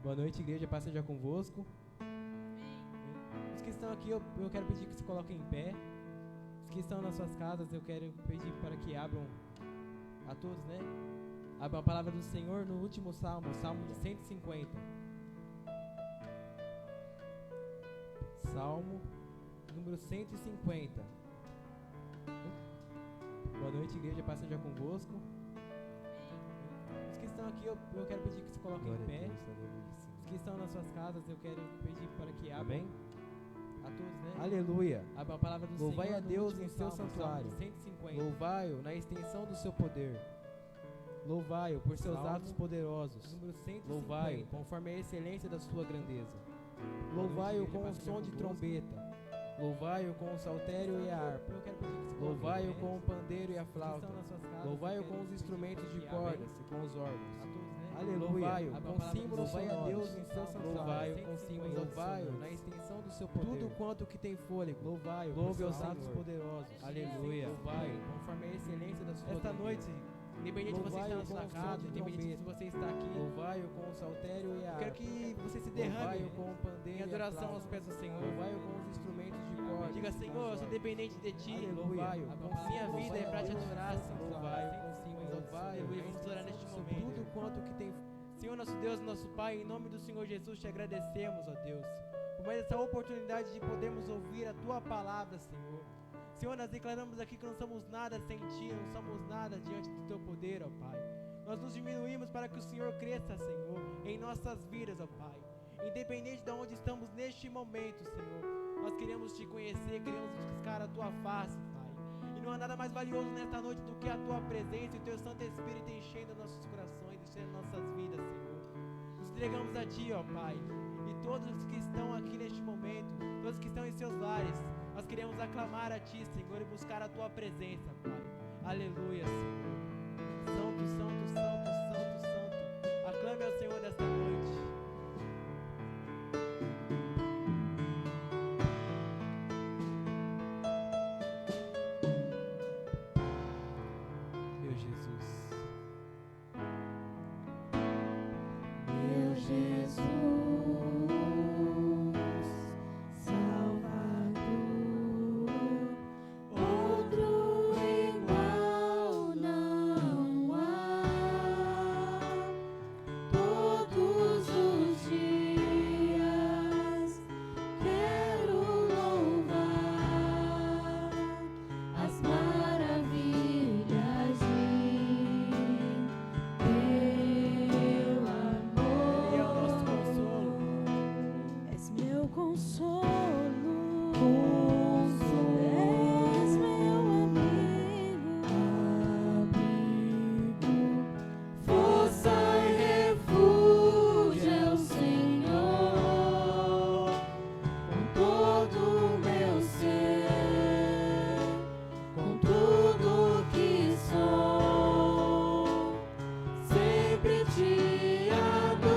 Boa noite, igreja, paz seja convosco. Os que estão aqui, eu quero pedir que se coloquem em pé. Os que estão nas suas casas, eu quero pedir para que abram, a todos, né? Abram a palavra do Senhor no último salmo, salmo de 150. Salmo número 150. Boa noite, igreja, paz seja convosco. Os que estão aqui, eu quero pedir que se coloquem em pé. Os que estão nas suas casas, eu quero pedir para que abram. Amém? A todos, né? Aleluia. Abra a palavra do Louvai Senhor a no Deus último em seu salmo, santuário. salmo 150. Louvai-o na extensão do seu poder. Louvai-o por seus Salmo atos poderosos. Número 150. Louvai-o conforme a excelência da sua grandeza. Louvai-o com o som de trombeta. Louvai-o com o saltério e a harpa. Eu quero pedir que se coloquem Louvai-o em pé. com o pandeiro e a Os que flauta. estão nas suas casas, Louvai-o eu com quero os pedir instrumentos para de que abrem. cordas e com os A órgãos. todos, né? Aleluia. Abra Louvai-o a com palavra do símbolos Senhor a no Deus último em seu salmo, santuário. Louvai-o Com com símbolos símbolos Louvai-o sonantes. na extensão do seu poder. Tudo quanto que tem fôlego. Louvai-o por Louve seus os atos Senhor. poderosos. Aleluia. Louvai-o conforme a excelência da sua Esta grandeza. noite, independente de você estar na Louvai-o sua com o som casa, de independente de trombeta. você estar aqui, Louvai-o com o saltério e a eu quero harpa. que você se derrame Louvai-o com o pandeiro em e a adoração flauta. aos pés do Senhor. Louvai-o com os instrumentos de corda. Diga, Senhor, eu sou dependente de Ti. Aleluia. Louvai-o. Minha vida é para Te adorar, Senhor. Louvai-o com símbolos. Louvai-o. Aleluia. Vamos orar neste momento. Tudo quanto que tem. Senhor, nosso Deus, nosso Pai, em nome do Senhor Jesus, Te agradecemos, ó Deus, por mais essa oportunidade de podermos ouvir a Tua palavra, Senhor. Senhor, nós declaramos aqui que não somos nada sem Ti, não somos nada diante do Teu poder, ó Pai. Nós nos diminuímos para que o Senhor cresça, Senhor, em nossas vidas, ó Pai. Independente de onde estamos neste momento, Senhor, nós queremos Te conhecer, queremos buscar a Tua face, Pai. E não há nada mais valioso nesta noite do que a Tua presença e o Teu Santo Espírito enchendo nossos corações, enchendo nossas vidas, Senhor. Nos entregamos a Ti, ó Pai. E todos os que estão aqui neste momento, todos que estão em seus lares, nós queremos aclamar a Ti, Senhor, e buscar a Tua presença, Pai. Aleluia, Senhor. Santo, santo, santo, santo, santo. Aclame ao Senhor nesta noite. Meu Jesus. Meu Jesus, Salvador, outro igual não há. Todos os dias quero louvar as maravilhas de teu amor. Ele é o nosso consolo. És meu consolo, és meu amigo, força e refúgio é o Senhor, com todo o meu ser, com tudo que sou, sempre te adorarei.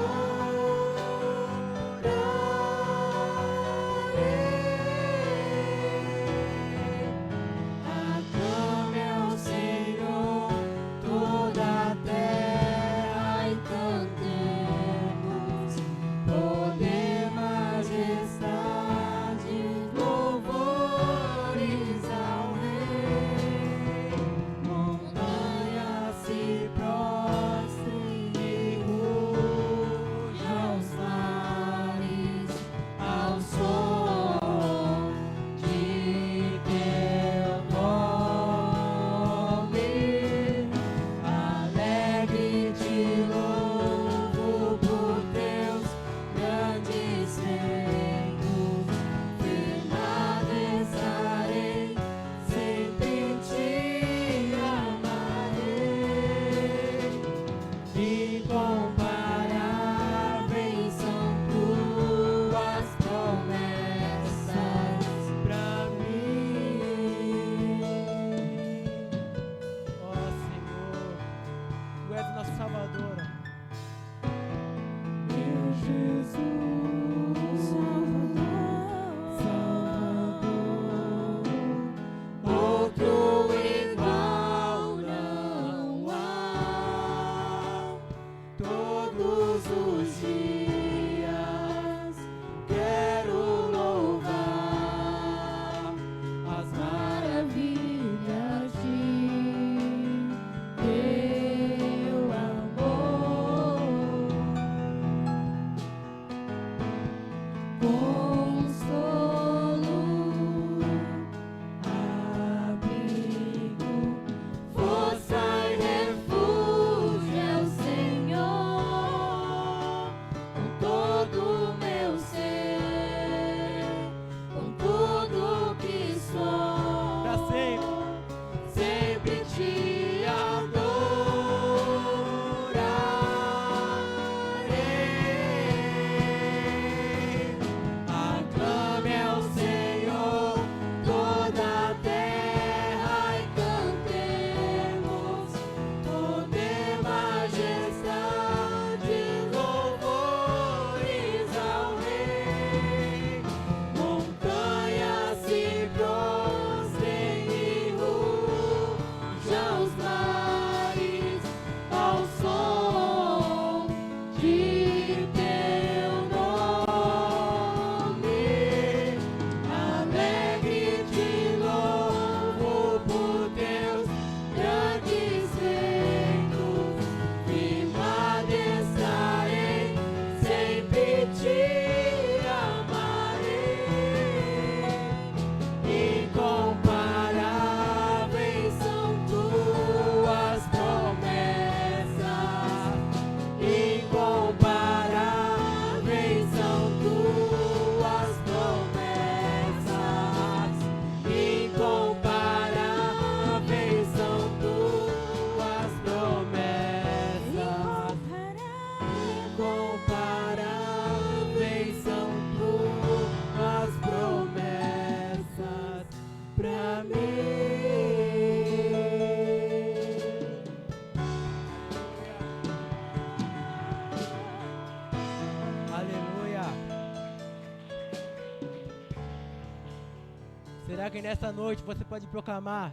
Será que nessa noite você pode proclamar: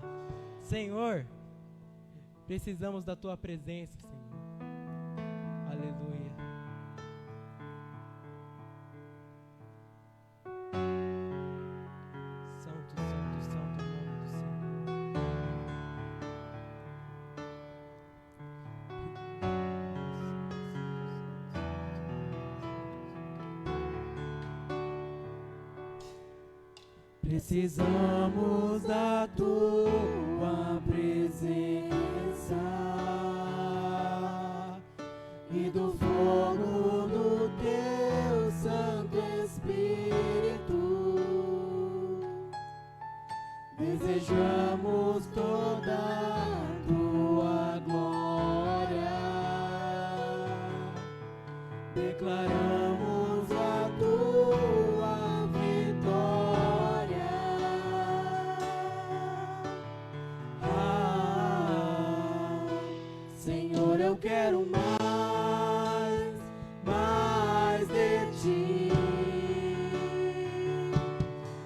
Senhor, precisamos da tua presença, Senhor. Aleluia. Santo, santo, santo é o nome do Senhor. Precisamos da tua presença e do fogo do teu Santo Espírito. Desejamos toda a tua glória. Declaramos a tua vitória. Senhor, eu quero mais de ti.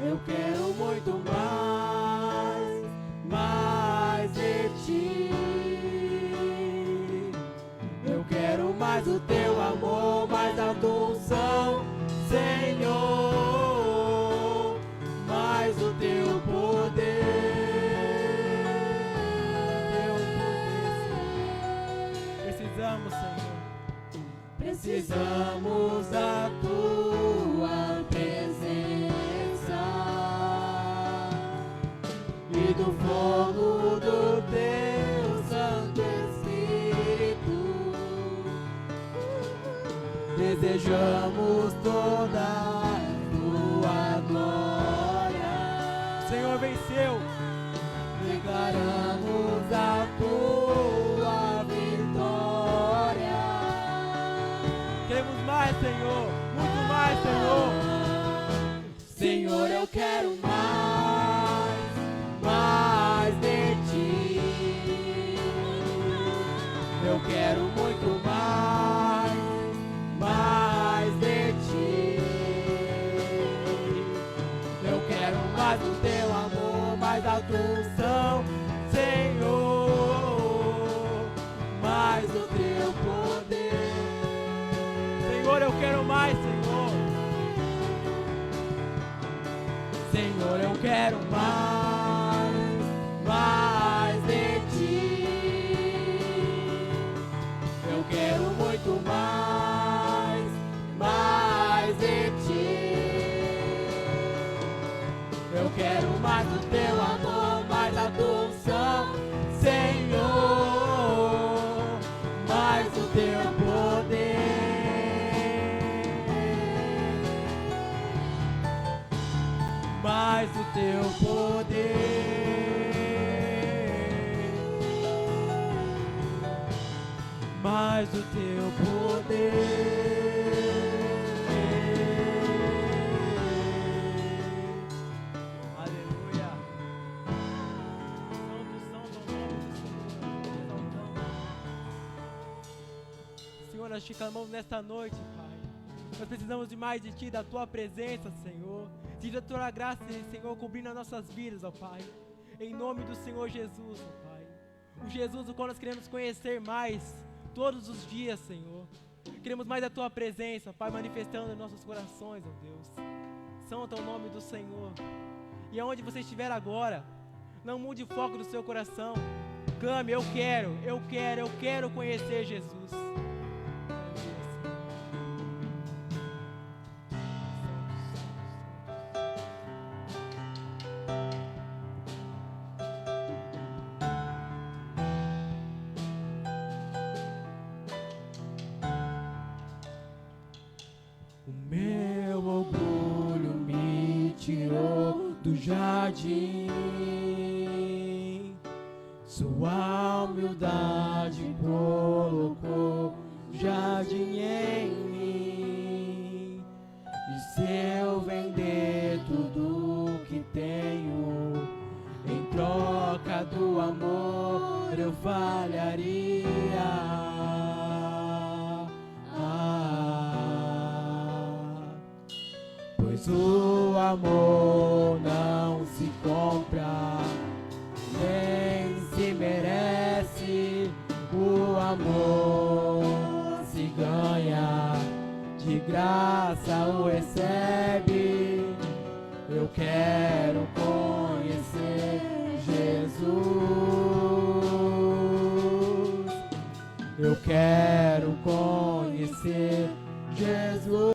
Eu quero muito mais de ti. Eu quero mais o teu amor, mais a tua unção, Senhor, mais o teu poder. Precisamos, Senhor. Precisamos da tua presença e do fogo do teu Santo Espírito. Desejamos toda a tua glória. O Senhor venceu. Declaramos a tua vitória. Queremos mais, Senhor. Muito mais, Senhor. Senhor, eu quero mais de ti. Eu quero muito mais de ti. Eu quero mais do teu amor, mais da tua unção, Senhor, mais do teu poder. Senhor, eu quero mais, Senhor. Senhor, eu quero mais de ti. Eu quero muito mais de ti. Eu quero mais do teu amor, mais da tua unção, Senhor, mais do teu poder. Mais do teu poder, mais do teu poder. Aleluia. Santo, santo é o nome do Senhor. Exaltamos. Senhor, nós te clamamos nesta noite, Pai. Nós precisamos de mais de Ti, da Tua presença, Senhor. De da Tua graça, Senhor, cobrindo as nossas vidas, ó Pai. Em nome do Senhor Jesus, ó Pai. O Jesus, o qual nós queremos conhecer mais todos os dias, Senhor. Queremos mais da Tua presença, Pai, manifestando em nossos corações, ó Deus. Santo é o nome do Senhor. E aonde você estiver agora, não mude o foco do seu coração. Clame, eu quero conhecer Jesus. O meu orgulho me tirou do jardim, sua humildade colocou jardim em mim. E se eu vender tudo que tenho em troca do amor, eu falharia. pois o amor não se compra, nem se merece. O amor se ganha, de graça o recebe. Eu quero conhecer Jesus. Eu quero conhecer Jesus.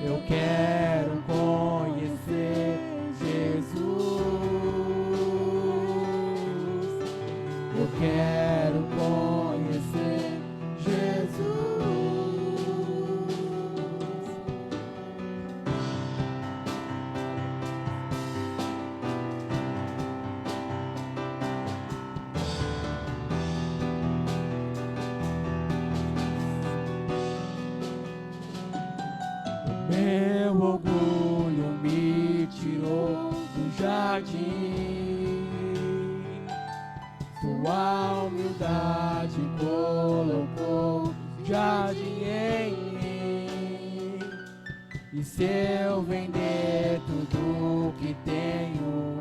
Eu quero conhecer Jesus. Eu quero conhecer Jesus. Meu orgulho me tirou do jardim, tua humildade colocou jardim em mim. E se eu vender tudo que tenho,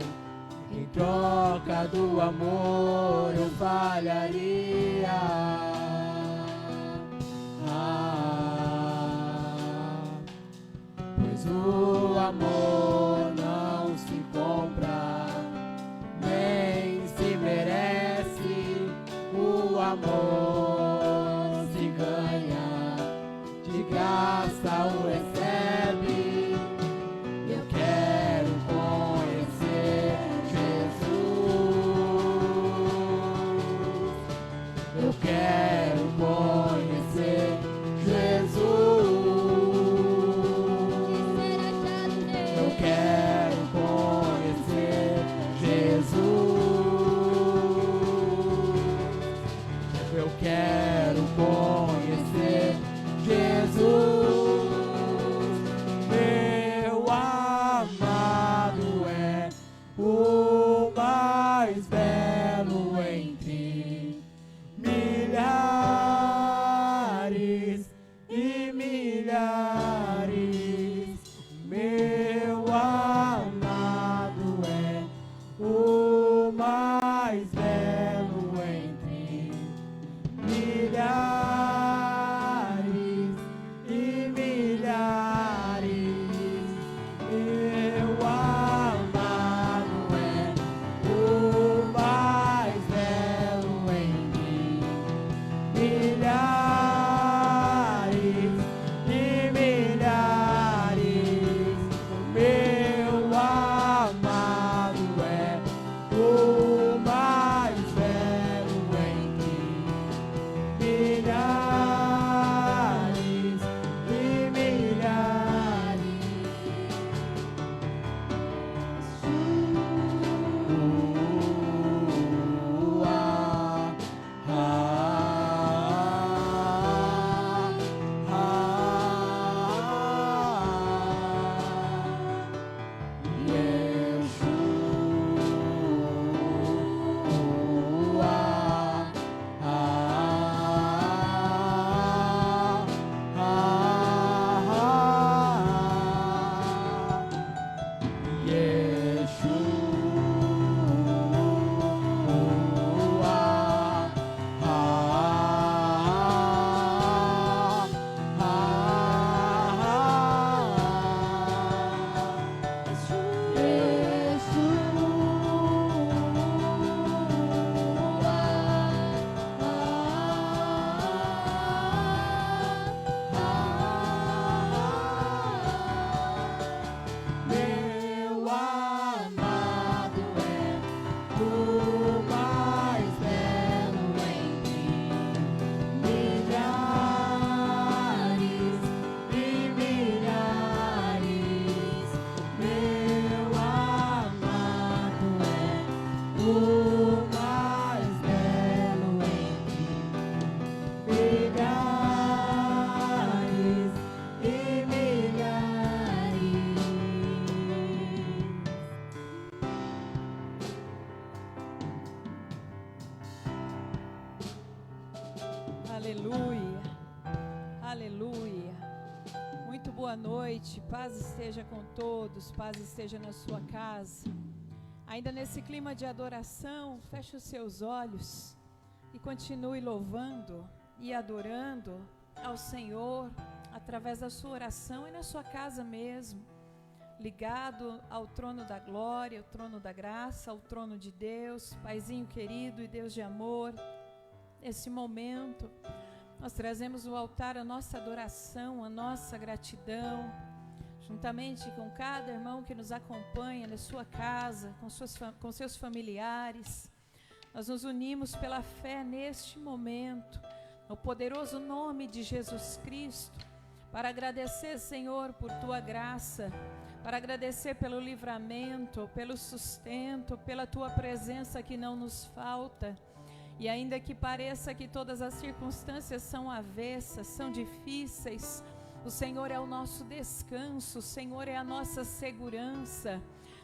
em troca do amor eu falharia. Pois o amor não se compra, nem se merece. O amor se ganha, de graça o recebe. Eu quero conhecer Jesus. Eu quero conhecer Jesus. Eu quero conhecer Jesus. Eu quero conhecer Jesus. Meu amado é o mais belo entre milhares e milhares. Meu amado é o mais belo entre milhares e milhares. Meu amado é o mais belo entre milhares e milhares. Meu amado é o mais belo entre milhares e milhares. Meu amado é o mais belo entre milhares e milhares. Meu amado é o mais belo entre milhares e milhares. Aleluia, aleluia. boa noite, paz esteja com todos, paz esteja na sua casa. Ainda nesse clima de adoração, feche os seus olhos e continue louvando e adorando ao Senhor através da sua oração e na sua casa mesmo, ligado ao trono da glória, ao trono da graça, ao trono de Deus, Paizinho querido e Deus de amor. Nesse momento, nós trazemos ao altar a nossa adoração, a nossa gratidão, juntamente com cada irmão que nos acompanha na sua casa, com seus familiares. Nós nos unimos pela fé neste momento, no poderoso nome de Jesus Cristo, para agradecer, Senhor, por Tua graça, para agradecer pelo livramento, pelo sustento, pela Tua presença que não nos falta. E ainda que pareça que todas as circunstâncias são avessas, são difíceis, o Senhor é o nosso descanso, o Senhor é a nossa segurança.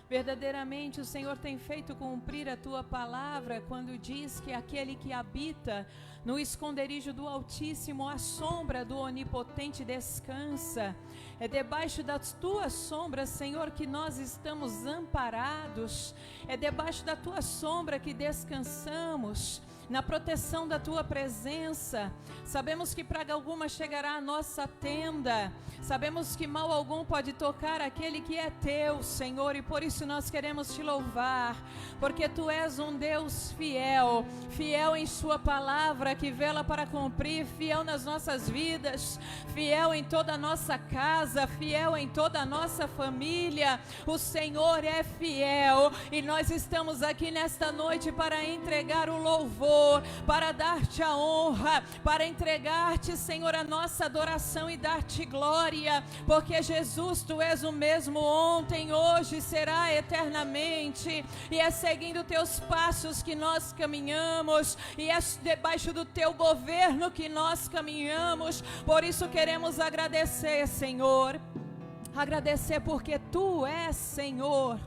Verdadeiramente o Senhor tem feito cumprir a Tua palavra quando diz que aquele que habita no esconderijo do Altíssimo, à sombra do Onipotente descansa. É debaixo das Tuas sombras, Senhor, que nós estamos amparados. É debaixo da Tua sombra que descansamos, na proteção da Tua presença. Sabemos que praga alguma chegará à nossa tenda, sabemos que mal algum pode tocar aquele que é Teu, Senhor, e por isso nós queremos Te louvar, porque Tu és um Deus fiel, fiel em Sua palavra, que vela para cumprir, fiel nas nossas vidas, fiel em toda a nossa casa, fiel em toda a nossa família. O Senhor é fiel, e nós estamos aqui nesta noite para entregar o louvor, para dar-Te a honra, para entregar-Te, Senhor, a nossa adoração e dar-Te glória, porque Jesus, Tu és o mesmo ontem, hoje, será eternamente, e é seguindo Teus passos que nós caminhamos, e é debaixo do Teu governo que nós caminhamos. Por isso queremos agradecer, Senhor, agradecer porque Tu és, Senhor,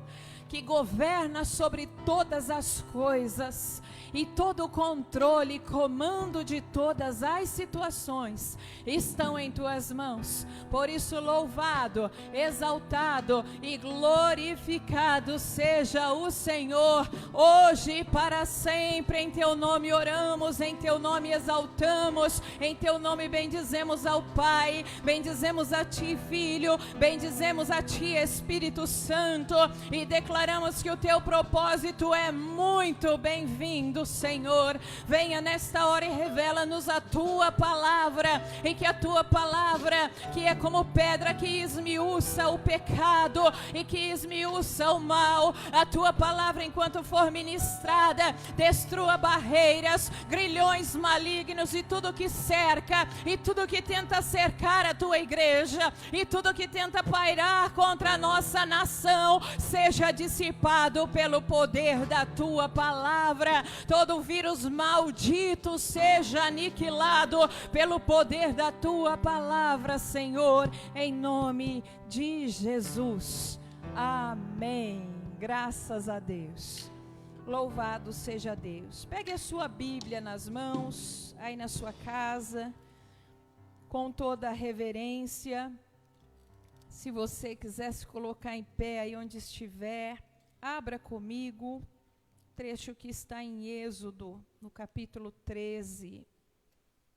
que governa sobre todas as coisas, e todo o controle e comando de todas as situações estão em Tuas mãos. Por isso, louvado, exaltado e glorificado seja o Senhor, hoje e para sempre. Em Teu nome oramos, em Teu nome exaltamos, em Teu nome bendizemos ao Pai, bendizemos a Ti, Filho, bendizemos a Ti, Espírito Santo, e declaramos que o Teu propósito é muito bem-vindo, Senhor. Venha nesta hora e revela-nos a Tua palavra, e que a Tua palavra, que é como pedra que esmiuça o pecado e que esmiuça o mal, a Tua palavra, enquanto for ministrada, destrua barreiras, grilhões malignos e tudo que cerca, e tudo que tenta cercar a Tua igreja, e tudo que tenta pairar contra a nossa nação, seja dissipado pelo poder da Tua palavra. Todo vírus maldito seja aniquilado pelo poder da Tua palavra, Senhor, em nome de Jesus. Amém. Graças a Deus. Louvado seja Deus. Pegue a sua Bíblia nas mãos, aí na sua casa, com toda a reverência. Se você quiser se colocar em pé aí onde estiver, abra comigo trecho que está em Êxodo, no capítulo 13.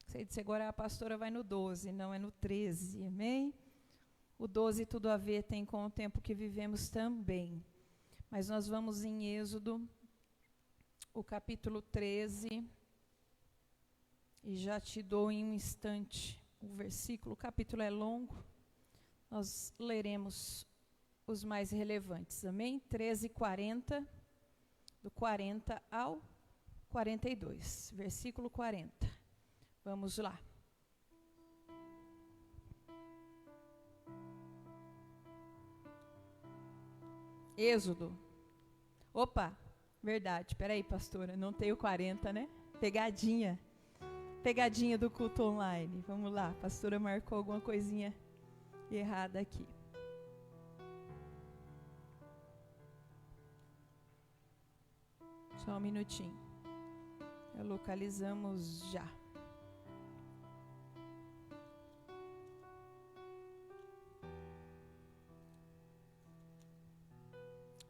Sei dizer, agora a pastora vai no 12, não é no 13, amém? O 12 tudo a ver tem com o tempo que vivemos também. Mas nós vamos em Êxodo, o capítulo 13, e já te dou em um instante o versículo. O capítulo é longo, nós leremos os mais relevantes, amém? 13:40, do 40 ao 42, versículo 40. Vamos lá. Êxodo. Opa, verdade, peraí, pastora, não tem o 40, né? Pegadinha do culto online. Vamos lá, a pastora marcou alguma coisinha errada aqui. Só um minutinho. Localizamos já.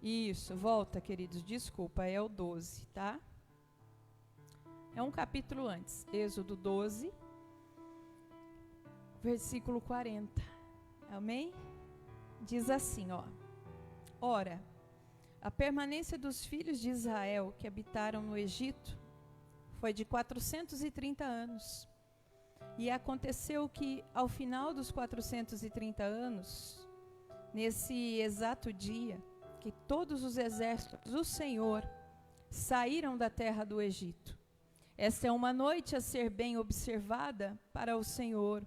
Isso, volta, queridos, desculpa, é o 12, tá? É um capítulo antes, Êxodo 12, versículo 40. Amém? Diz assim, ó. Ora, a permanência dos filhos de Israel que habitaram no Egito foi de 430 anos. E aconteceu que, ao final dos 430 anos, nesse exato dia, que todos os exércitos do Senhor saíram da terra do Egito. Esta é uma noite a ser bem observada para o Senhor,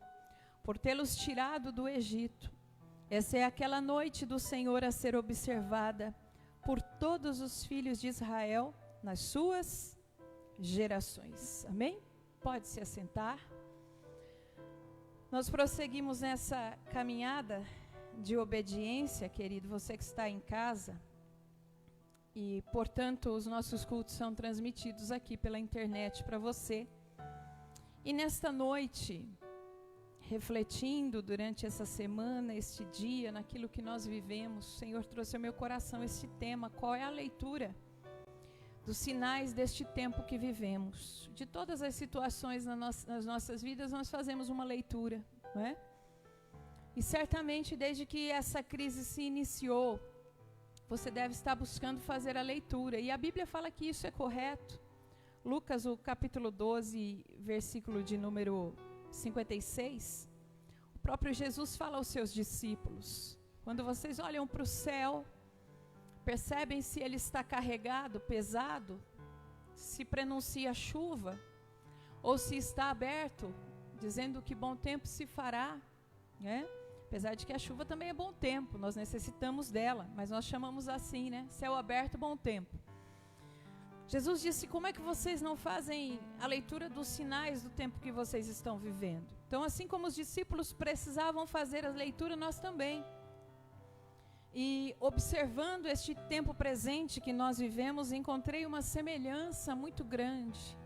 por tê-los tirado do Egito. Essa é aquela noite do Senhor a ser observada por todos os filhos de Israel nas suas gerações. Amém? Pode se assentar. Nós prosseguimos nessa caminhada de obediência, querido, você que está em casa. E, portanto, os nossos cultos são transmitidos aqui pela internet para você. E nesta noite, refletindo durante essa semana, este dia, naquilo que nós vivemos, o Senhor trouxe ao meu coração este tema: qual é a leitura dos sinais deste tempo que vivemos? De todas as situações nas nossas vidas, nós fazemos uma leitura, não é? E certamente, desde que essa crise se iniciou, você deve estar buscando fazer a leitura. E a Bíblia fala que isso é correto. Lucas, o capítulo 12, versículo de número 56, o próprio Jesus fala aos seus discípulos: quando vocês olham para o céu, percebem se ele está carregado, pesado, se prenuncia chuva, ou se está aberto, dizendo que bom tempo se fará, né? Apesar de que a chuva também é bom tempo, nós necessitamos dela, mas nós chamamos assim, né? Céu aberto, bom tempo. Jesus disse: como é que vocês não fazem a leitura dos sinais do tempo que vocês estão vivendo? Então, assim como os discípulos precisavam fazer a leitura, nós também. E observando este tempo presente que nós vivemos, encontrei uma semelhança muito grande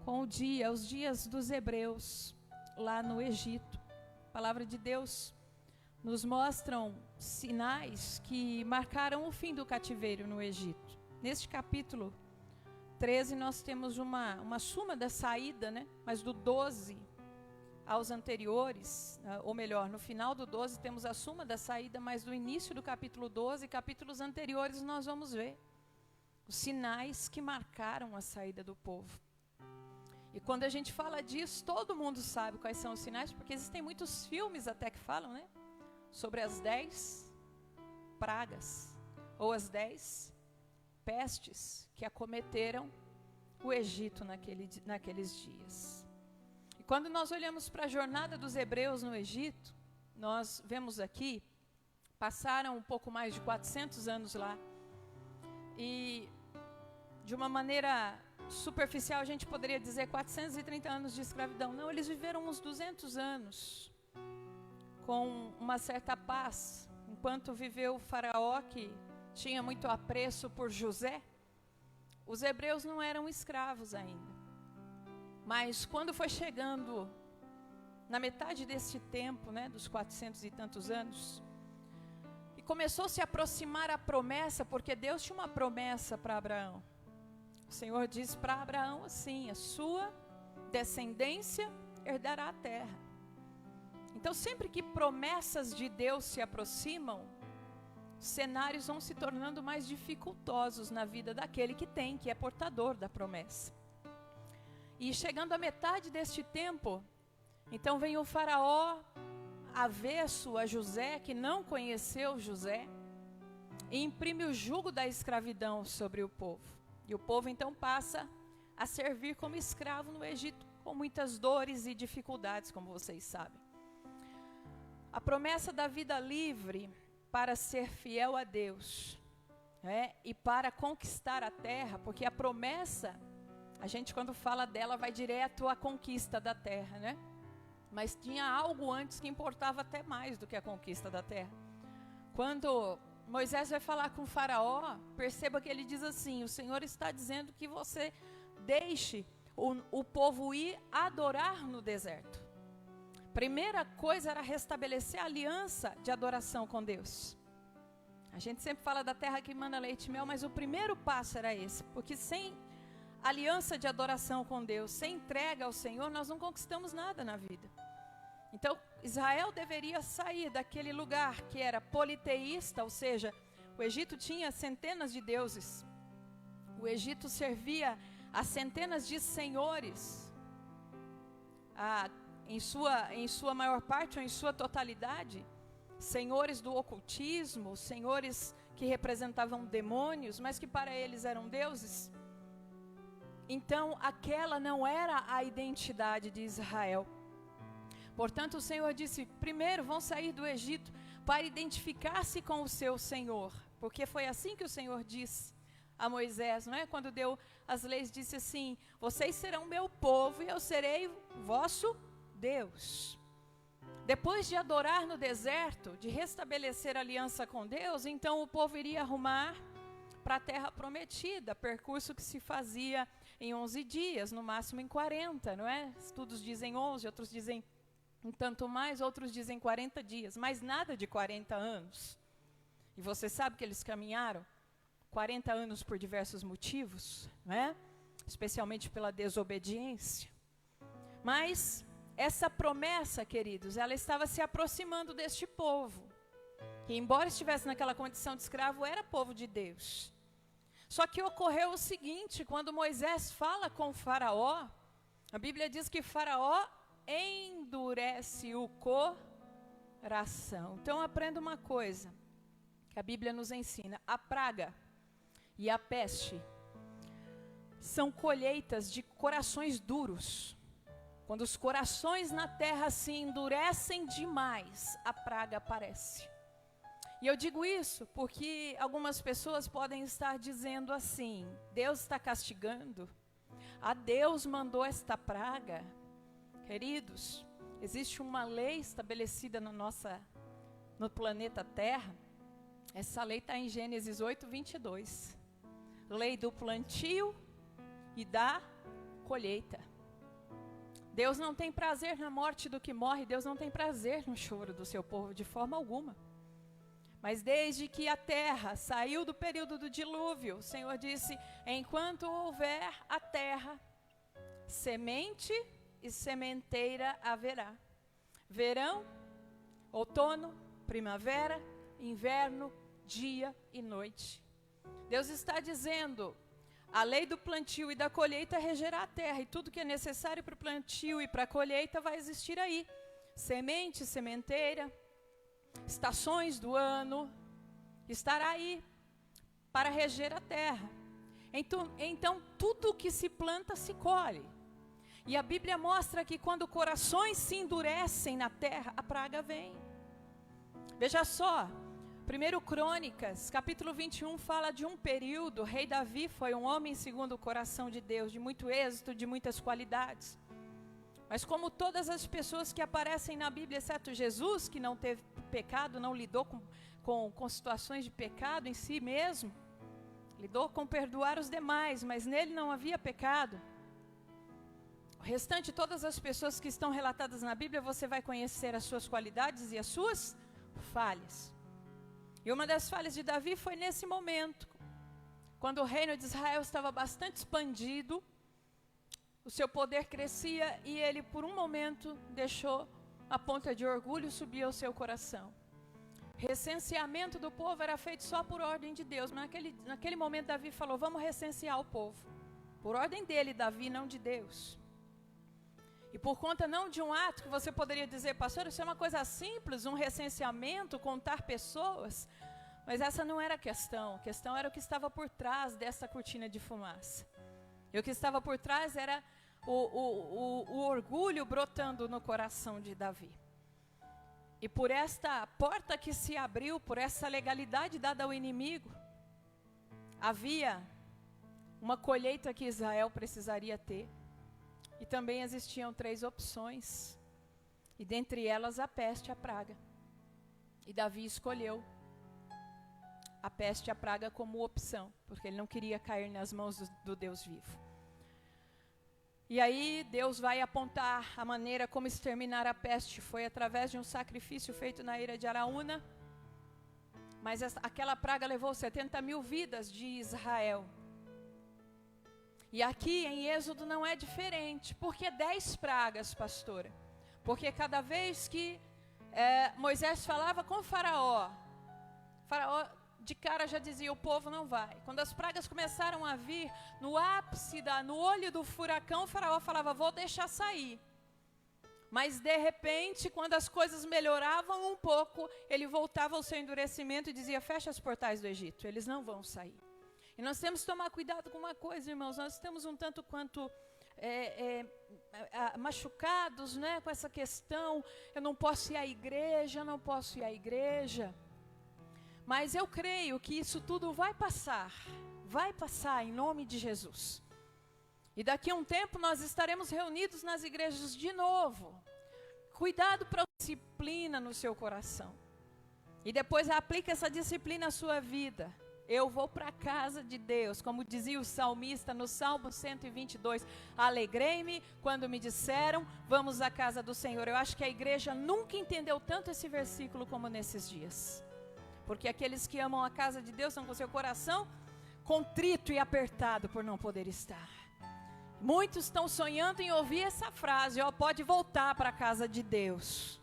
com os dias dos hebreus lá no Egito. A palavra de Deus nos mostram sinais que marcaram o fim do cativeiro no Egito. Neste capítulo 13 nós temos uma suma da saída, né? Mas do 12 aos anteriores, ou melhor, no final do 12 temos a suma da saída, mas do início do capítulo 12, capítulos anteriores, nós vamos ver os sinais que marcaram a saída do povo. E quando a gente fala disso, todo mundo sabe quais são os sinais, porque existem muitos filmes até que falam, né? Sobre as 10 pragas, ou as 10 pestes que acometeram o Egito naqueles dias. E quando nós olhamos para a jornada dos hebreus no Egito, nós vemos aqui, passaram um pouco mais de 400 anos lá, e de uma maneira superficial a gente poderia dizer 430 anos de escravidão. Não, eles viveram uns 200 anos com uma certa paz, enquanto viveu o faraó, que tinha muito apreço por José. Os hebreus não eram escravos ainda, mas quando foi chegando na metade desse tempo, né, dos 400 e tantos anos, e começou a se aproximar a promessa, porque Deus tinha uma promessa para Abraão. O Senhor diz para Abraão assim: a sua descendência herdará a terra. Então, sempre que promessas de Deus se aproximam, cenários vão se tornando mais dificultosos na vida daquele que é portador da promessa. E chegando à metade deste tempo, então vem o faraó avesso a José, que não conheceu José, e imprime o jugo da escravidão sobre o povo. E o povo então passa a servir como escravo no Egito, com muitas dores e dificuldades, como vocês sabem. A promessa da vida livre para ser fiel a Deus, né? E para conquistar a terra, porque a promessa, a gente quando fala dela vai direto à conquista da terra, né? Mas tinha algo antes que importava até mais do que a conquista da terra. Quando Moisés vai falar com o faraó, perceba que ele diz assim: o Senhor está dizendo que você deixe o povo ir adorar no deserto. Primeira coisa era restabelecer a aliança de adoração com Deus. A gente sempre fala da terra que manda leite e mel, mas o primeiro passo era esse, porque sem aliança de adoração com Deus, sem entrega ao Senhor, nós não conquistamos nada na vida. Então, Israel deveria sair daquele lugar que era politeísta, ou seja, o Egito tinha centenas de deuses. O Egito servia a centenas de senhores, em sua maior parte ou em sua totalidade, senhores do ocultismo, senhores que representavam demônios, mas que para eles eram deuses. Então, aquela não era a identidade de Israel. Portanto, o Senhor disse, primeiro vão sair do Egito para identificar-se com o seu Senhor, porque foi assim que o Senhor disse a Moisés, não é? Quando deu as leis, disse assim, vocês serão meu povo e eu serei vosso Deus. Depois de adorar no deserto, de restabelecer a aliança com Deus, então o povo iria arrumar para a terra prometida, percurso que se fazia em 11 dias, no máximo em 40, não é? Estudos dizem 11, outros dizem um tanto mais, outros dizem 40 dias, mas nada de 40 anos. E você sabe que eles caminharam 40 anos por diversos motivos, não é? Especialmente pela desobediência. Mas essa promessa, queridos, ela estava se aproximando deste povo, que embora estivesse naquela condição de escravo, era povo de Deus. Só que ocorreu o seguinte, quando Moisés fala com Faraó, a Bíblia diz que Faraó endurece o coração. Então aprenda uma coisa, que a Bíblia nos ensina, a praga e a peste são colheitas de corações duros. Quando os corações na terra se endurecem demais, a praga aparece. E eu digo isso porque algumas pessoas podem estar dizendo assim, Deus está castigando, Deus mandou esta praga. Queridos, existe uma lei estabelecida no planeta Terra, essa lei está em Gênesis 8:22, lei do plantio e da colheita. Deus não tem prazer na morte do que morre, Deus não tem prazer no choro do seu povo de forma alguma. Mas desde que a terra saiu do período do dilúvio, o Senhor disse, enquanto houver a terra, semente e sementeira haverá. Verão, outono, primavera, inverno, dia e noite. Deus está dizendo, a lei do plantio e da colheita regerá a terra, e tudo que é necessário para o plantio e para a colheita vai existir aí. Semente, sementeira, estações do ano, estará aí para reger a terra. Então tudo que se planta se colhe. E a Bíblia mostra que quando corações se endurecem na terra, a praga vem. Veja só, 1 Crônicas, capítulo 21, fala de um período, o rei Davi foi um homem segundo o coração de Deus, de muito êxito, de muitas qualidades. Mas como todas as pessoas que aparecem na Bíblia, exceto Jesus, que não teve pecado, não lidou com situações de pecado em si mesmo, lidou com perdoar os demais, mas nele não havia pecado. O restante, todas as pessoas que estão relatadas na Bíblia, você vai conhecer as suas qualidades e as suas falhas. E uma das falhas de Davi foi nesse momento, quando o reino de Israel estava bastante expandido, o seu poder crescia e ele por um momento deixou a ponta de orgulho subir ao seu coração. O recenseamento do povo era feito só por ordem de Deus, mas naquele momento Davi falou, vamos recensear o povo. Por ordem dele, Davi, não de Deus. E por conta não de um ato que você poderia dizer, pastor, isso é uma coisa simples, um recenseamento, contar pessoas. Mas essa não era a questão era o que estava por trás dessa cortina de fumaça. E o que estava por trás era o orgulho brotando no coração de Davi. E por esta porta que se abriu, por essa legalidade dada ao inimigo, havia uma colheita que Israel precisaria ter. E também existiam 3 opções, e dentre elas a peste e a praga. E Davi escolheu a peste e a praga como opção, porque ele não queria cair nas mãos do Deus vivo. E aí Deus vai apontar a maneira como exterminar a peste, foi através de um sacrifício feito na eira de Araúna. Mas aquela praga levou 70 mil vidas de Israel. E aqui em Êxodo não é diferente. Por que 10 pragas, pastora? Porque cada vez que Moisés falava com Faraó de cara já dizia, o povo não vai. Quando as pragas começaram a vir, no ápice, no olho do furacão, Faraó falava, vou deixar sair. Mas de repente, quando as coisas melhoravam um pouco, ele voltava ao seu endurecimento e dizia, fecha os portais do Egito, eles não vão sair. E nós temos que tomar cuidado com uma coisa, irmãos, nós estamos um tanto quanto machucados, né, com essa questão, eu não posso ir à igreja, mas eu creio que isso tudo vai passar em nome de Jesus. E daqui a um tempo nós estaremos reunidos nas igrejas de novo. Cuidado para a disciplina no seu coração. E depois aplique essa disciplina à sua vida. Eu vou para a casa de Deus, como dizia o salmista no Salmo 122. Alegrei-me quando me disseram, vamos à casa do Senhor. Eu acho que a igreja nunca entendeu tanto esse versículo como nesses dias. Porque aqueles que amam a casa de Deus estão com seu coração contrito e apertado por não poder estar. Muitos estão sonhando em ouvir essa frase, pode voltar para a casa de Deus.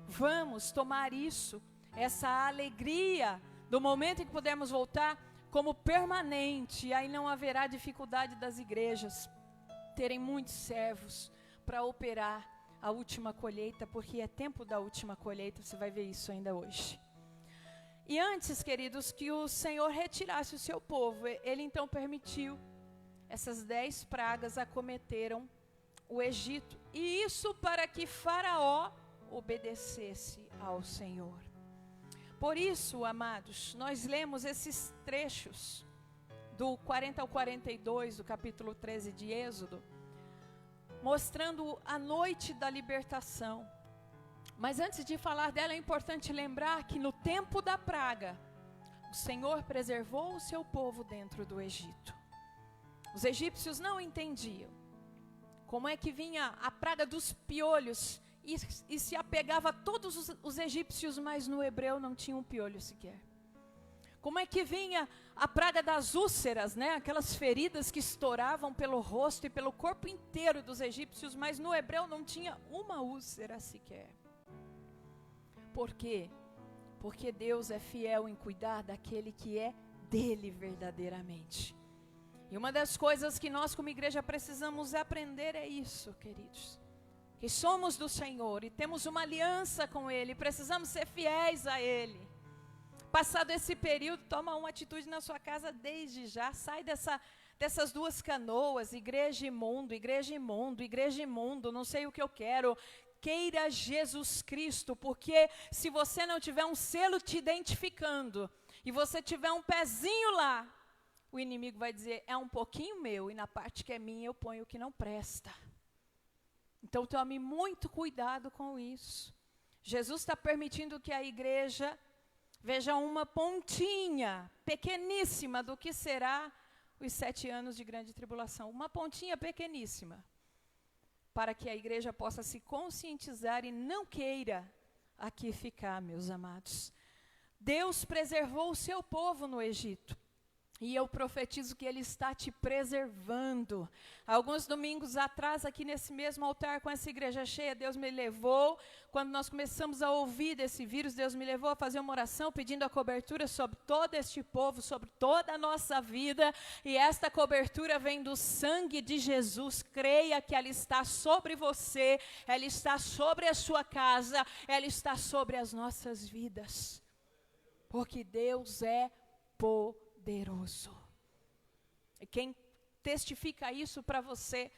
Vamos tomar isso, essa alegria do momento em que pudermos voltar como permanente. E aí não haverá dificuldade das igrejas terem muitos servos para operar a última colheita, porque é tempo da última colheita, você vai ver isso ainda hoje. E antes, queridos, que o Senhor retirasse o seu povo, Ele então permitiu, essas 10 pragas acometeram o Egito. E isso para que Faraó obedecesse ao Senhor. Por isso, amados, nós lemos esses trechos do 40 ao 42, do capítulo 13 de Êxodo, mostrando a noite da libertação. Mas antes de falar dela, é importante lembrar que no tempo da praga, o Senhor preservou o seu povo dentro do Egito. Os egípcios não entendiam como é que vinha a praga dos piolhos e se apegava a todos os egípcios, mas no hebreu não tinha um piolho sequer. Como é que vinha a praga das úlceras, né? Aquelas feridas que estouravam pelo rosto e pelo corpo inteiro dos egípcios, mas no hebreu não tinha uma úlcera sequer. Por quê? Porque Deus é fiel em cuidar daquele que é dele verdadeiramente. E uma das coisas que nós como igreja precisamos aprender é isso, queridos. Que somos do Senhor e temos uma aliança com Ele, precisamos ser fiéis a Ele. Passado esse período, toma uma atitude na sua casa desde já, sai dessas duas canoas, igreja e mundo, não sei o que eu quero. Queira Jesus Cristo, porque se você não tiver um selo te identificando, e você tiver um pezinho lá, o inimigo vai dizer, é um pouquinho meu, e na parte que é minha eu ponho o que não presta. Então tome muito cuidado com isso. Jesus está permitindo que a igreja veja uma pontinha pequeníssima do que será os 7 anos de grande tribulação. Uma pontinha pequeníssima. Para que a igreja possa se conscientizar e não queira aqui ficar, meus amados. Deus preservou o seu povo no Egito. E eu profetizo que Ele está te preservando. Alguns domingos atrás, aqui nesse mesmo altar, com essa igreja cheia, Deus me levou, quando nós começamos a ouvir desse vírus, Deus me levou a fazer uma oração pedindo a cobertura sobre todo este povo, sobre toda a nossa vida. E esta cobertura vem do sangue de Jesus. Creia que ela está sobre você, ela está sobre a sua casa, ela está sobre as nossas vidas. Porque Deus é poderoso. E quem testifica isso para você,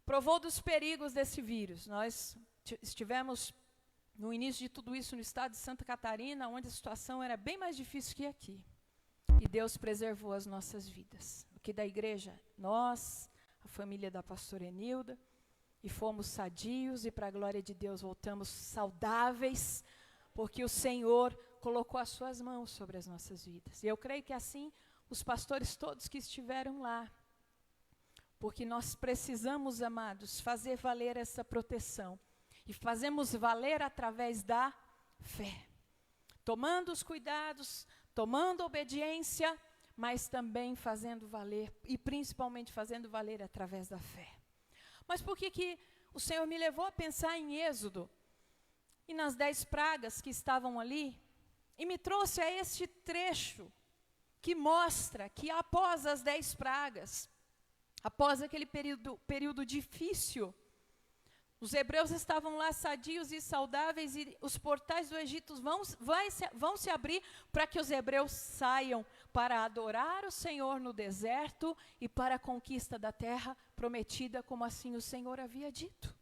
provou dos perigos desse vírus. Nós estivemos no início de tudo isso no estado de Santa Catarina, onde a situação era bem mais difícil que aqui. E Deus preservou as nossas vidas. Aqui da igreja, nós, a família da pastora Enilda, e fomos sadios e para a glória de Deus voltamos saudáveis, porque o Senhor colocou as suas mãos sobre as nossas vidas. E eu creio que assim, os pastores todos que estiveram lá, porque nós precisamos, amados, fazer valer essa proteção. E fazemos valer através da fé. tomando os cuidados, tomando obediência, mas também fazendo valer, e principalmente fazendo valer através da fé. Mas por que o Senhor me levou a pensar em Êxodo e nas 10 pragas que estavam ali, e me trouxe a este trecho que mostra que após as 10 pragas, após aquele período difícil, os hebreus estavam lá sadios e saudáveis, e os portais do Egito vão se abrir para que os hebreus saiam para adorar o Senhor no deserto e para a conquista da terra prometida, como assim o Senhor havia dito.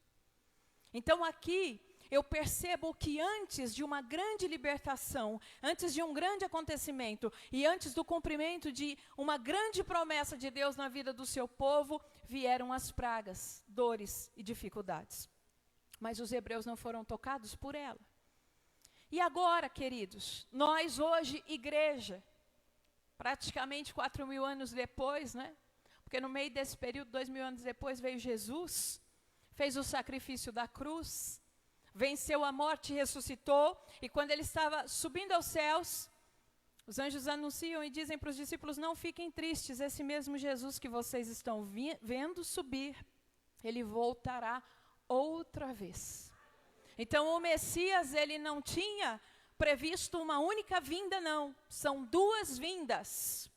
Então aqui eu percebo que antes de uma grande libertação, antes de um grande acontecimento e antes do cumprimento de uma grande promessa de Deus na vida do seu povo, vieram as pragas, dores e dificuldades. Mas os hebreus não foram tocados por ela. E agora, queridos, nós hoje, igreja, praticamente 4.000 anos depois, né? Porque no meio desse período, 2.000 anos depois, veio Jesus, fez o sacrifício da cruz, venceu a morte e ressuscitou, e quando ele estava subindo aos céus, os anjos anunciam e dizem para os discípulos: não fiquem tristes, esse mesmo Jesus que vocês estão vendo subir, ele voltará outra vez. Então o Messias, ele não tinha previsto uma única vinda, não, são 2 vindas,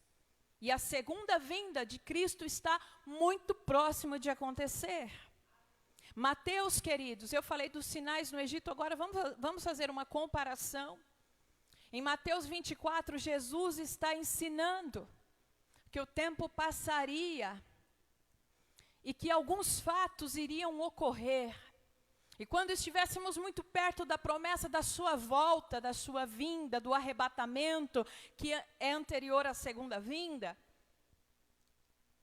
e a segunda vinda de Cristo está muito próxima de acontecer. Mateus, queridos, eu falei dos sinais no Egito, agora vamos fazer uma comparação. Em Mateus 24, Jesus está ensinando que o tempo passaria e que alguns fatos iriam ocorrer. E quando estivéssemos muito perto da promessa da sua volta, da sua vinda, do arrebatamento, que é anterior à segunda vinda,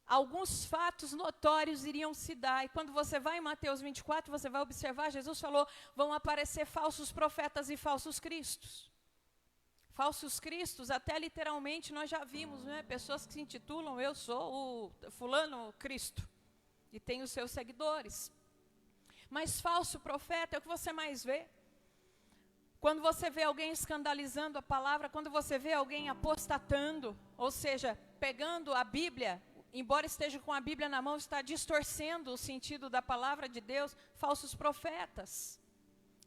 alguns fatos notórios iriam se dar. E quando você vai em Mateus 24, você vai observar, Jesus falou, vão aparecer falsos profetas e falsos cristos. Falsos cristos, até literalmente nós já vimos, né? Pessoas que se intitulam, eu sou o fulano Cristo, e tem os seus seguidores. Mas falso profeta é o que você mais vê. Quando você vê alguém escandalizando a palavra, quando você vê alguém apostatando, ou seja, pegando a Bíblia, embora esteja com a Bíblia na mão, está distorcendo o sentido da palavra de Deus, falsos profetas,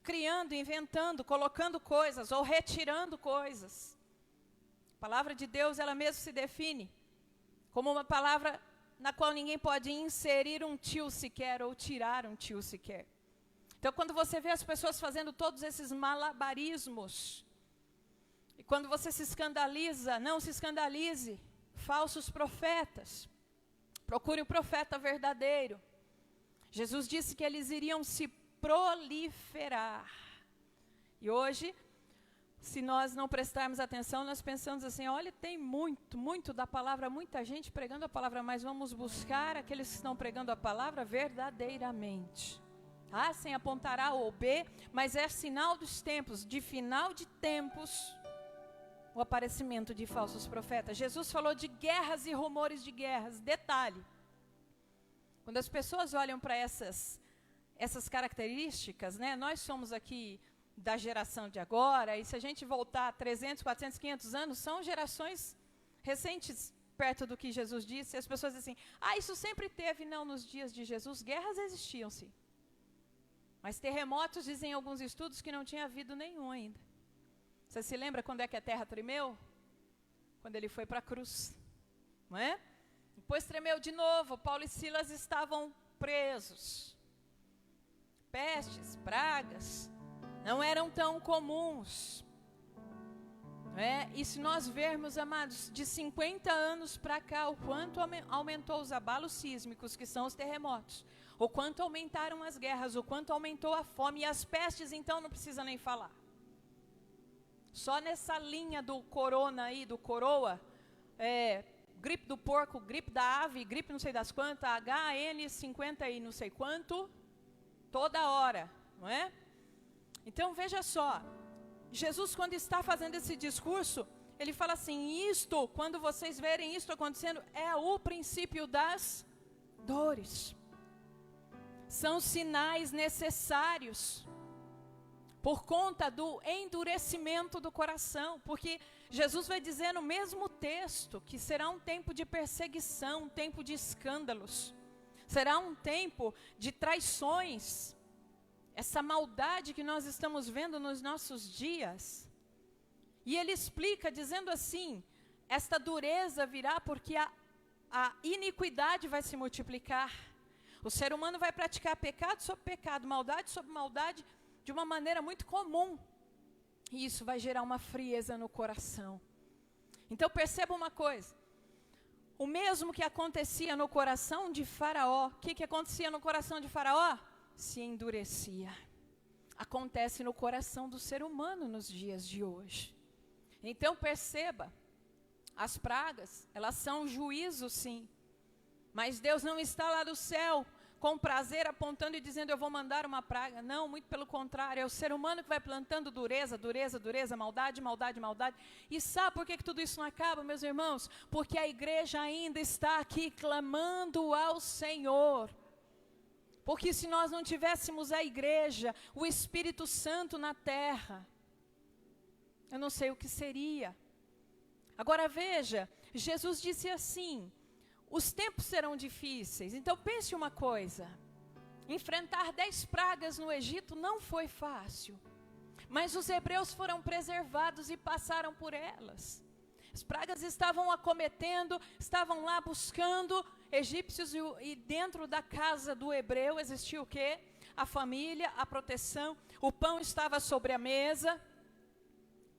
criando, inventando, colocando coisas ou retirando coisas. A palavra de Deus, ela mesma se define como uma palavra na qual ninguém pode inserir um tio sequer ou tirar um tio sequer. Então, quando você vê as pessoas fazendo todos esses malabarismos, e quando você se escandaliza, não se escandalize, falsos profetas, procure o profeta verdadeiro. Jesus disse que eles iriam se proliferar. E hoje, se nós não prestarmos atenção, nós pensamos assim, olha, tem muito da palavra, muita gente pregando a palavra, mas vamos buscar aqueles que estão pregando a palavra verdadeiramente. Sem apontar A ou B, mas é sinal dos tempos, de final de tempos, o aparecimento de falsos profetas. Jesus falou de guerras e rumores de guerras. Detalhe, quando as pessoas olham para essas características, né, nós somos aqui da geração de agora, e se a gente voltar 300, 400, 500 anos, são gerações recentes perto do que Jesus disse. As pessoas dizem assim, isso sempre teve. Não, nos dias de Jesus, guerras existiam sim. Mas terremotos, dizem alguns estudos, que não tinha havido nenhum ainda. Você se lembra quando é que a terra tremeu? Quando ele foi para a cruz, não é? Depois tremeu de novo, Paulo e Silas estavam presos. Pestes, pragas, não eram tão comuns. Não é? E se nós vermos, amados, de 50 anos para cá, o quanto aumentou os abalos sísmicos, que são os terremotos, o quanto aumentaram as guerras, o quanto aumentou a fome, e as pestes, então, não precisa nem falar. Só nessa linha do corona aí, do coroa, gripe do porco, gripe da ave, gripe não sei das quantas, HN50 e não sei quanto, toda hora, não é? Então, veja só, Jesus, quando está fazendo esse discurso, ele fala assim, quando vocês verem isto acontecendo, é o princípio das dores. São sinais necessários por conta do endurecimento do coração, porque Jesus vai dizer no mesmo texto que será um tempo de perseguição, um tempo de escândalos, será um tempo de traições, essa maldade que nós estamos vendo nos nossos dias. E ele explica dizendo assim, esta dureza virá porque a iniquidade vai se multiplicar, o ser humano vai praticar pecado sobre pecado, maldade sobre maldade, de uma maneira muito comum, e isso vai gerar uma frieza no coração. Então perceba uma coisa, o mesmo que acontecia no coração de Faraó, o que acontecia no coração de Faraó? Se endurecia. Acontece no coração do ser humano nos dias de hoje. Então perceba, as pragas, elas são juízo sim, mas Deus não está lá do céu com prazer apontando e dizendo eu vou mandar uma praga. Não, muito pelo contrário, é o ser humano que vai plantando dureza, dureza, dureza, maldade, maldade, maldade. E sabe por que tudo isso não acaba, meus irmãos? Porque a igreja ainda está aqui clamando ao Senhor. Porque se nós não tivéssemos a igreja, o Espírito Santo na terra, eu não sei o que seria. Agora veja, Jesus disse assim, os tempos serão difíceis. Então pense uma coisa, enfrentar 10 pragas no Egito não foi fácil, mas os hebreus foram preservados e passaram por elas. As pragas estavam acometendo, estavam lá buscando egípcios, e dentro da casa do hebreu existia o quê? A família, a proteção, o pão estava sobre a mesa.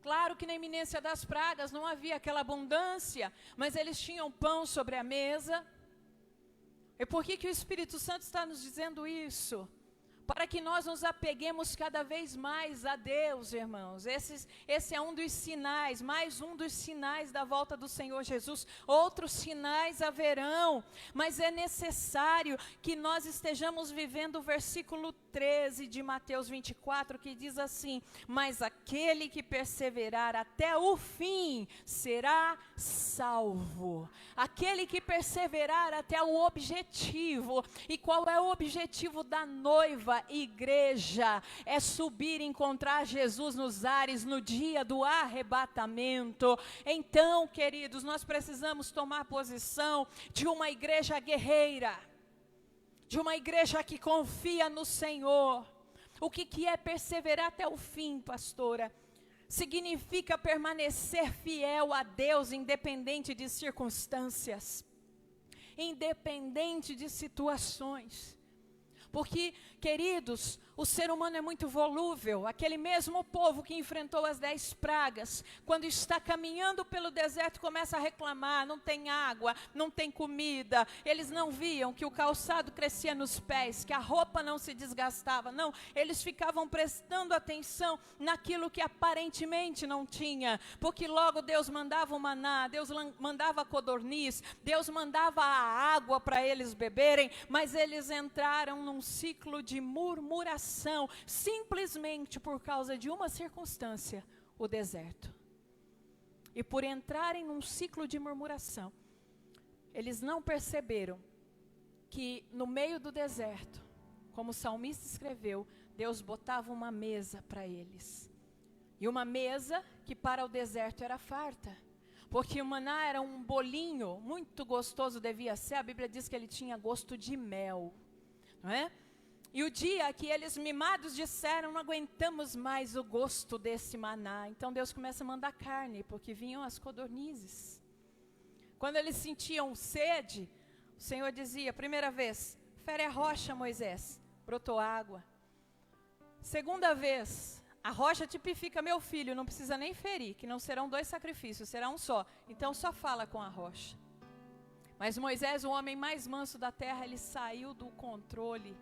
Claro que na iminência das pragas não havia aquela abundância, mas eles tinham pão sobre a mesa. E por que o Espírito Santo está nos dizendo isso? Para que nós nos apeguemos cada vez mais a Deus, irmãos. Esse é um dos sinais, mais um dos sinais da volta do Senhor Jesus. Outros sinais haverão, mas é necessário que nós estejamos vivendo o versículo 13 de Mateus 24, que diz assim, mas aquele que perseverar até o fim será salvo. Aquele que perseverar até o objetivo. E qual é o objetivo da noiva? Igreja, é subir e encontrar Jesus nos ares no dia do arrebatamento. Então, queridos, nós precisamos tomar posição de uma igreja guerreira, de uma igreja que confia no Senhor. O que é perseverar até o fim, pastora? Significa permanecer fiel a Deus, independente de circunstâncias, independente de situações. Porque, queridos, o ser humano é muito volúvel. Aquele mesmo povo que enfrentou as 10 pragas, quando está caminhando pelo deserto, começa a reclamar, não tem água, não tem comida. Eles não viam que o calçado crescia nos pés, que a roupa não se desgastava. Não, eles ficavam prestando atenção naquilo que aparentemente não tinha. Porque logo Deus mandava o maná, Deus mandava a codorniz, Deus mandava a água para eles beberem, mas eles entraram num ciclo de murmuração, simplesmente por causa de uma circunstância, o deserto. E por entrarem num ciclo de murmuração, eles não perceberam que no meio do deserto, como o salmista escreveu, Deus botava uma mesa para eles. E uma mesa que para o deserto era farta. Porque o maná era um bolinho muito gostoso, devia ser, a Bíblia diz que ele tinha gosto de mel. Não é? E o dia que eles mimados disseram, não aguentamos mais o gosto desse maná. Então Deus começa a mandar carne, porque vinham as codornizes. Quando eles sentiam sede, o Senhor dizia, primeira vez, fere a rocha, Moisés, brotou água. Segunda vez, a rocha tipifica meu filho, não precisa nem ferir, que não serão 2 sacrifícios, será um só. Então só fala com a rocha. Mas Moisés, o homem mais manso da terra, ele saiu do controle,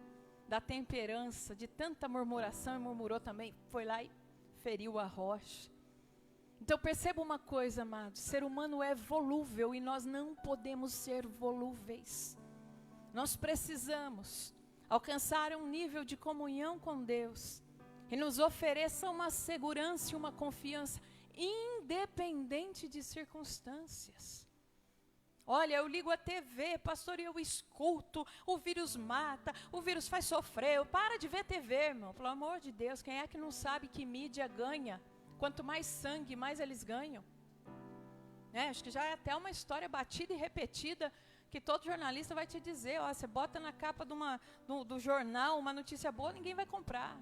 da temperança, de tanta murmuração, e murmurou também, foi lá e feriu a rocha. Então perceba uma coisa, amados, o ser humano é volúvel e nós não podemos ser volúveis. Nós precisamos alcançar um nível de comunhão com Deus, e nos ofereça uma segurança e uma confiança, independente de circunstâncias. Olha, eu ligo a TV, pastor, e eu escuto, o vírus mata, o vírus faz sofrer. Para de ver TV, irmão. Pelo amor de Deus, quem é que não sabe que mídia ganha? Quanto mais sangue, mais eles ganham. Acho que já é até uma história batida e repetida, que todo jornalista vai te dizer, ó, você bota na capa do jornal uma notícia boa, ninguém vai comprar.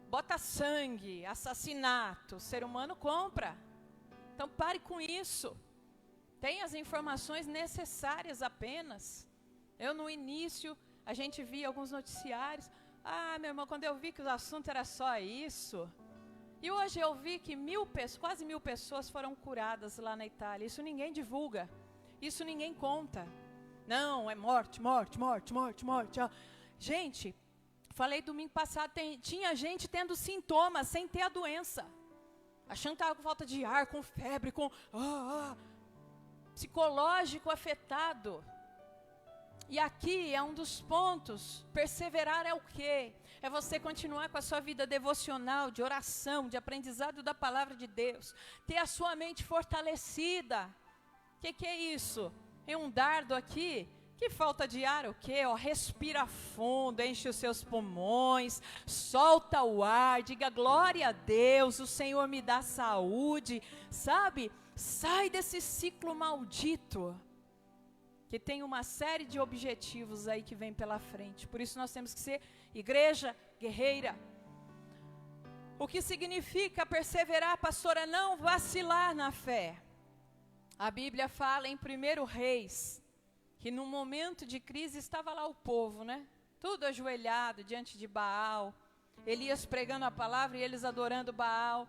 Bota sangue, assassinato, o ser humano compra. Então pare com isso. Tem as informações necessárias apenas. Eu no início, a gente via alguns noticiários. Meu irmão, quando eu vi que o assunto era só isso. E hoje eu vi que quase 1000 pessoas foram curadas lá na Itália. Isso ninguém divulga. Isso ninguém conta. Não, é morte, morte, morte, morte, morte. Gente, falei domingo passado, tinha gente tendo sintomas sem ter a doença. Achando que estava com falta de ar, com febre, com... psicológico afetado. E aqui é um dos pontos. Perseverar é o quê? É você continuar com a sua vida devocional, de oração, de aprendizado da palavra de Deus. Ter a sua mente fortalecida. O que é isso? É um dardo aqui? Que falta de ar o quê? Respira fundo, enche os seus pulmões, solta o ar, diga glória a Deus, o Senhor me dá saúde, sabe? Sai desse ciclo maldito, que tem uma série de objetivos aí que vem pela frente. Por isso nós temos que ser igreja guerreira. O que significa perseverar, pastora? Não vacilar na fé. A Bíblia fala em 1 Reis, que num momento de crise estava lá o povo, né? Tudo ajoelhado diante de Baal. Elias pregando a palavra e eles adorando Baal.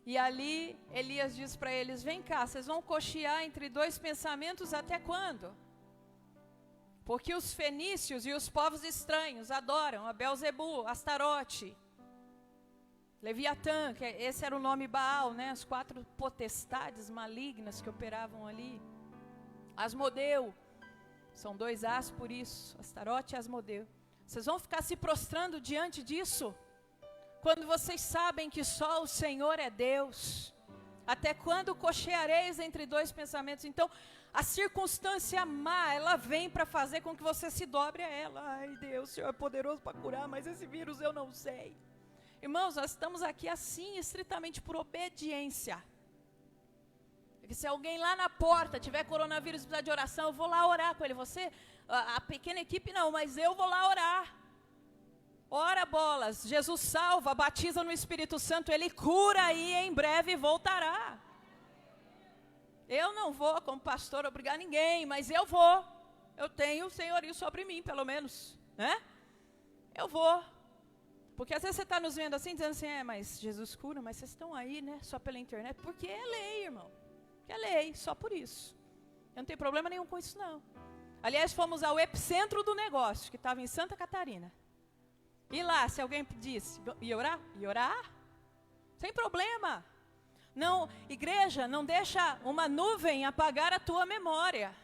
E ali, Elias diz para eles, vem cá, vocês vão cochear entre dois pensamentos até quando? Porque os fenícios e os povos estranhos adoram a Belzebu, Astarote, Leviatã, que esse era o nome Baal, né? As 4 potestades malignas que operavam ali. Asmodeu, são 2 As por isso, Astarote e Asmodeu. Vocês vão ficar se prostrando diante disso? Quando vocês sabem que só o Senhor é Deus, até quando cocheareis entre 2 pensamentos? Então, a circunstância má, ela vem para fazer com que você se dobre a ela. Ai Deus, o Senhor é poderoso para curar, mas esse vírus eu não sei. Irmãos, nós estamos aqui assim, estritamente por obediência. Porque se alguém lá na porta tiver coronavírus e precisar de oração, eu vou lá orar com ele. Você, a pequena equipe não, mas eu vou lá orar. Ora bolas, Jesus salva, batiza no Espírito Santo, Ele cura e em breve voltará. Eu não vou como pastor obrigar ninguém, mas eu vou. Eu tenho o senhorio sobre mim, pelo menos, né? Eu vou. Porque às vezes você está nos vendo assim, dizendo assim, mas Jesus cura, mas vocês estão aí, né, só pela internet. Porque é lei, irmão. É lei, só por isso. Eu não tenho problema nenhum com isso, não. Aliás, fomos ao epicentro do negócio, que estava em Santa Catarina. E lá, se alguém disse, ia orar? Ia orar? Sem problema. Não, igreja, não deixa uma nuvem apagar a tua memória.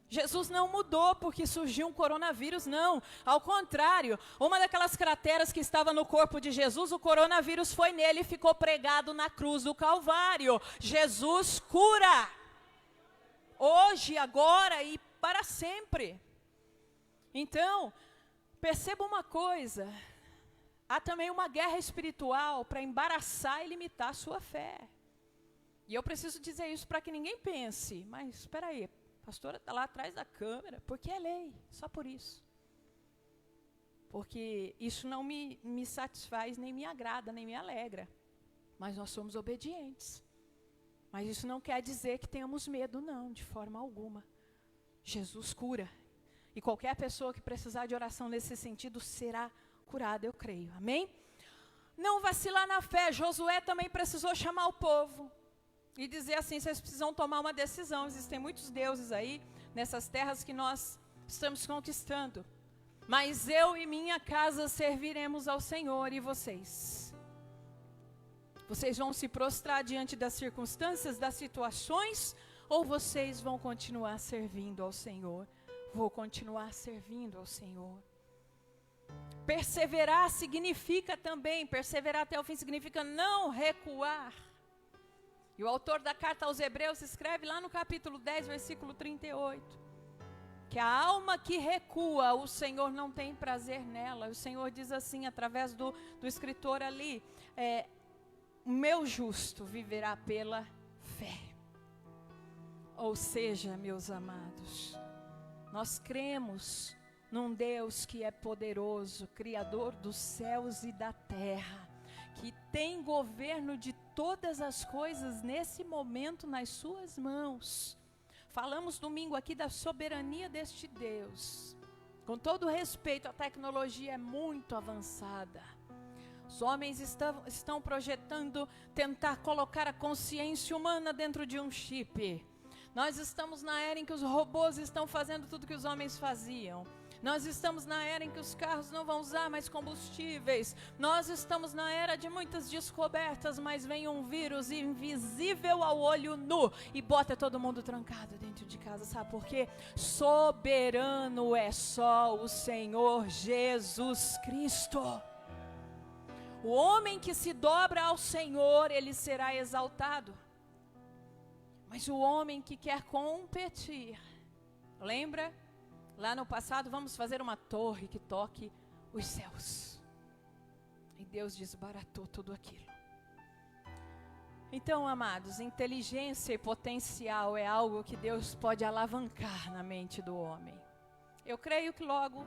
Jesus não mudou porque surgiu um coronavírus, não. Ao contrário, uma daquelas crateras que estava no corpo de Jesus, o coronavírus foi nele e ficou pregado na cruz do Calvário. Jesus cura. Hoje, agora e para sempre. Então, perceba uma coisa, há também uma guerra espiritual para embaraçar e limitar a sua fé. E eu preciso dizer isso para que ninguém pense, mas espera aí, a pastora está lá atrás da câmera, porque é lei, só por isso. Porque isso não me satisfaz, nem me agrada, nem me alegra. Mas nós somos obedientes. Mas isso não quer dizer que tenhamos medo, não, de forma alguma. Jesus cura. E qualquer pessoa que precisar de oração nesse sentido será curada, eu creio. Amém? Não vacilar na fé. Josué também precisou chamar o povo e dizer assim, vocês precisam tomar uma decisão. Existem muitos deuses aí, nessas terras que nós estamos conquistando. Mas eu e minha casa serviremos ao Senhor e vocês. Vocês vão se prostrar diante das circunstâncias, das situações, ou vocês vão continuar servindo ao Senhor? Vou continuar servindo ao Senhor. Perseverar significa também, perseverar até o fim significa não recuar. E o autor da carta aos Hebreus escreve lá no capítulo 10, versículo 38, que a alma que recua, o Senhor não tem prazer nela. O Senhor diz assim, através do escritor ali, o meu justo viverá pela fé. Ou seja, meus amados, nós cremos num Deus que é poderoso, Criador dos céus e da terra, que tem governo de todas as coisas nesse momento nas suas mãos. Falamos domingo aqui da soberania deste Deus. Com todo respeito, a tecnologia é muito avançada. Os homens estão projetando tentar colocar a consciência humana dentro de um chip. Nós estamos na era em que os robôs estão fazendo tudo que os homens faziam. Nós estamos na era em que os carros não vão usar mais combustíveis. Nós estamos na era de muitas descobertas, mas vem um vírus invisível ao olho nu e bota todo mundo trancado dentro de casa. Sabe por quê? Soberano é só o Senhor Jesus Cristo. O homem que se dobra ao Senhor, ele será exaltado. Mas o homem que quer competir, lembra? Lá no passado, vamos fazer uma torre que toque os céus. E Deus desbaratou tudo aquilo. Então, amados, inteligência e potencial é algo que Deus pode alavancar na mente do homem. Eu creio que logo,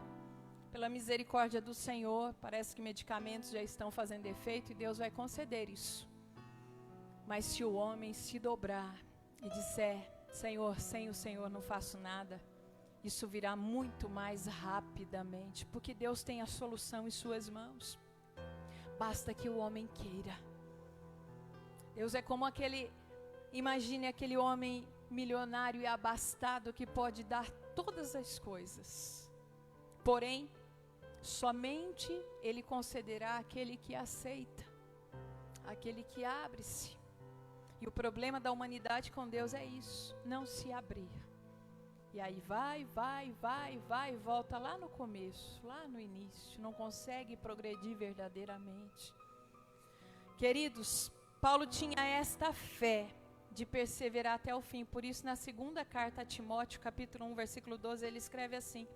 pela misericórdia do Senhor, parece que medicamentos já estão fazendo efeito e Deus vai conceder isso. Mas se o homem se dobrar e disser, Senhor, sem o Senhor não faço nada, isso virá muito mais rapidamente, porque Deus tem a solução em suas mãos. Basta que o homem queira. Deus é como imagine aquele homem milionário e abastado que pode dar todas as coisas. Porém, somente Ele concederá àquele que aceita, àquele que abre-se. E o problema da humanidade com Deus é isso, não se abrir. E aí vai, volta lá no começo, lá no início, não consegue progredir verdadeiramente. Queridos, Paulo tinha esta fé de perseverar até o fim, por isso na segunda carta a Timóteo, capítulo 1, versículo 12, ele escreve assim,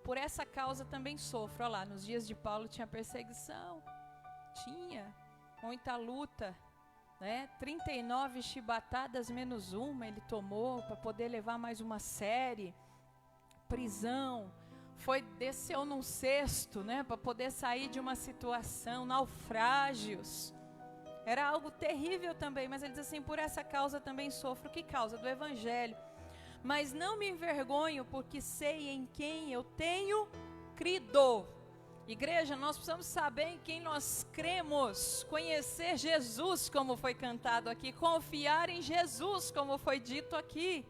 por essa causa também sofro. Olha lá, nos dias de Paulo tinha perseguição, tinha muita luta, né? 39 chibatadas menos uma ele tomou para poder levar mais uma série, prisão, desceu num cesto, né, para poder sair de uma situação, naufrágios, era algo terrível também, mas ele diz assim, por essa causa também sofro. Que causa? Do Evangelho, mas não me envergonho, porque sei em quem eu tenho crido. Igreja, nós precisamos saber em quem nós cremos, conhecer Jesus, como foi cantado aqui, confiar em Jesus, como foi dito aqui.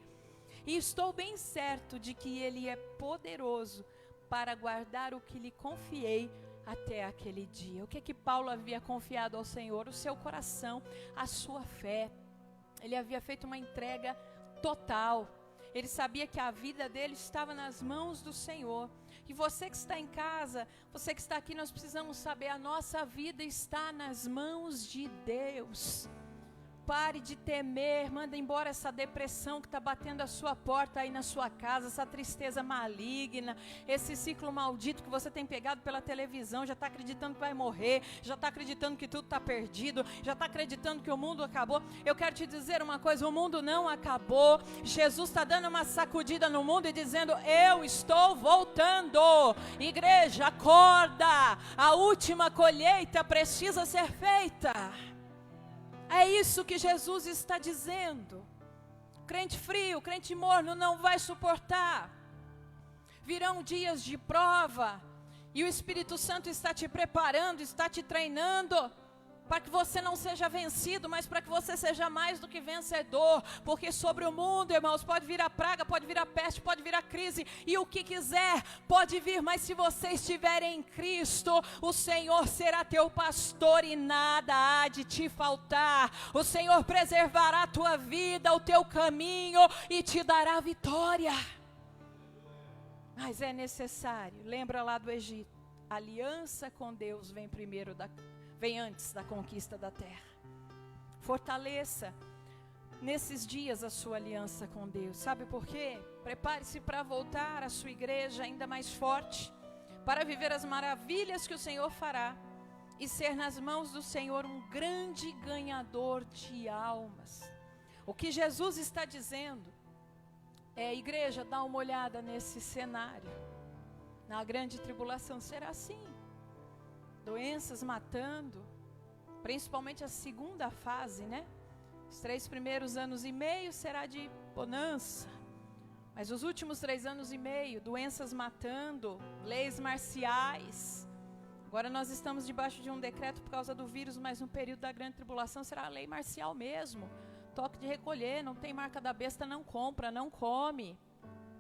E estou bem certo de que Ele é poderoso para guardar o que lhe confiei até aquele dia. O que Paulo havia confiado ao Senhor? O seu coração, a sua fé. Ele havia feito uma entrega total. Ele sabia que a vida dele estava nas mãos do Senhor. E você que está em casa, você que está aqui, nós precisamos saber, a nossa vida está nas mãos de Deus. Pare de temer, manda embora essa depressão que está batendo a sua porta aí na sua casa, essa tristeza maligna, esse ciclo maldito que você tem pegado pela televisão, já está acreditando que vai morrer, já está acreditando que tudo está perdido, já está acreditando que o mundo acabou. Eu quero te dizer uma coisa, o mundo não acabou. Jesus está dando uma sacudida no mundo e dizendo, eu estou voltando. Igreja, acorda, a última colheita precisa ser feita. É isso que Jesus está dizendo. Crente frio, crente morno não vai suportar. Virão dias de prova, e o Espírito Santo está te preparando, está te treinando, para que você não seja vencido, mas para que você seja mais do que vencedor. Porque sobre o mundo, irmãos, pode vir a praga, pode vir a peste, pode vir a crise, e o que quiser pode vir, mas se você estiver em Cristo, o Senhor será teu pastor e nada há de te faltar. O Senhor preservará a tua vida, o teu caminho, e te dará vitória. Mas é necessário, lembra lá do Egito, aliança com Deus vem antes da conquista da terra. Fortaleça nesses dias a sua aliança com Deus. Sabe por quê? Prepare-se para voltar à sua igreja ainda mais forte, para viver as maravilhas que o Senhor fará e ser nas mãos do Senhor um grande ganhador de almas. O que Jesus está dizendo é: igreja, dá uma olhada nesse cenário. Na grande tribulação será assim, doenças matando, principalmente a segunda fase, né? Os 3 primeiros anos e meio será de bonança, mas os últimos 3 anos e meio, doenças matando, leis marciais. Agora nós estamos debaixo de um decreto por causa do vírus, mas no período da grande tribulação será a lei marcial mesmo. Toque de recolher, não tem marca da besta, não compra, não come,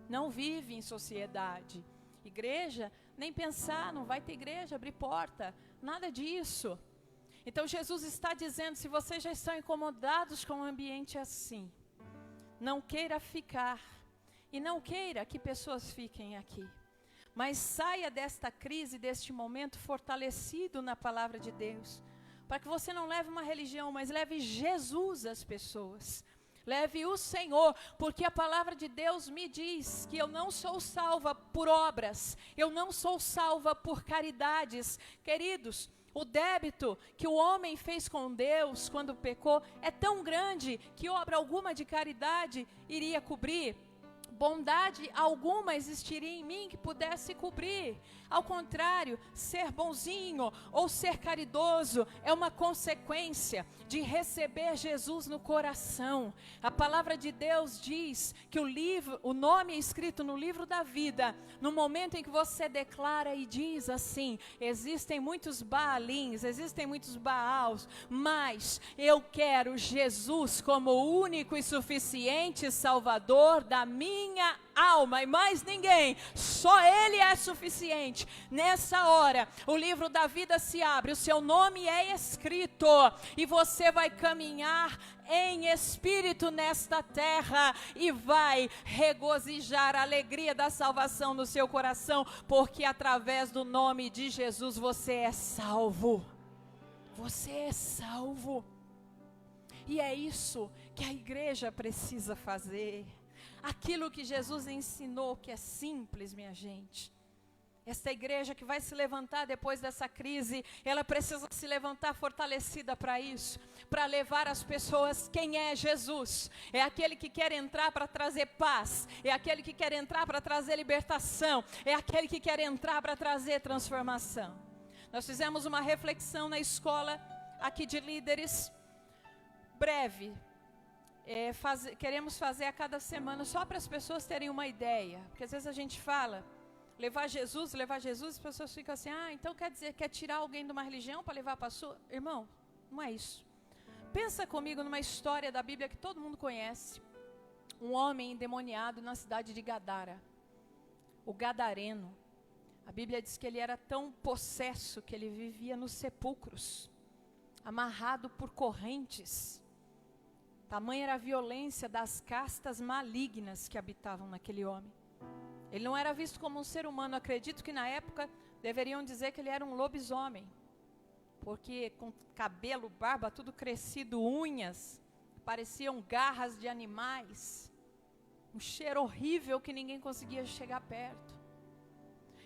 não vive em sociedade. Igreja, nem pensar, não vai ter igreja, abrir porta, nada disso. Então Jesus está dizendo: se vocês já estão incomodados com um ambiente assim, não queira ficar, e não queira que pessoas fiquem aqui, mas saia desta crise, deste momento fortalecido na palavra de Deus, para que você não leve uma religião, mas leve Jesus às pessoas. Leve o Senhor, porque a palavra de Deus me diz que eu não sou salva por obras, eu não sou salva por caridades. Queridos, o débito que o homem fez com Deus quando pecou é tão grande que obra alguma de caridade iria cobrir. Bondade alguma existiria em mim que pudesse cobrir. Ao contrário, ser bonzinho ou ser caridoso é uma consequência de receber Jesus no coração. A palavra de Deus diz que o nome é escrito no livro da vida, no momento em que você declara e diz assim: existem muitos Baalins, existem muitos Baals, mas eu quero Jesus como o único e suficiente Salvador da minha alma, e mais ninguém, só Ele é suficiente. Nessa hora, o livro da vida se abre, o seu nome é escrito, e você vai caminhar em espírito nesta terra, e vai regozijar a alegria da salvação no seu coração, porque através do nome de Jesus você é salvo. Você é salvo. E é isso que a igreja precisa fazer. Aquilo que Jesus ensinou, que é simples, minha gente. Esta igreja que vai se levantar depois dessa crise, ela precisa se levantar fortalecida para isso, para levar as pessoas quem é Jesus. É aquele que quer entrar para trazer paz, é aquele que quer entrar para trazer libertação, é aquele que quer entrar para trazer transformação. Nós fizemos uma reflexão na escola aqui de líderes, breve. Queremos fazer a cada semana, só para as pessoas terem uma ideia, porque às vezes a gente fala levar Jesus, as pessoas ficam assim: ah, então quer dizer, quer tirar alguém de uma religião para levar para a sua? Irmão, não é isso. Pensa comigo numa história da Bíblia que todo mundo conhece. Um homem endemoniado na cidade de Gadara, o gadareno. A Bíblia diz que ele era tão possesso que ele vivia nos sepulcros, amarrado por correntes. Tamanha era a violência das castas malignas que habitavam naquele homem. Ele não era visto como um ser humano. Acredito que na época deveriam dizer que ele era um lobisomem, porque com cabelo, barba, tudo crescido, unhas, pareciam garras de animais, um cheiro horrível que ninguém conseguia chegar perto.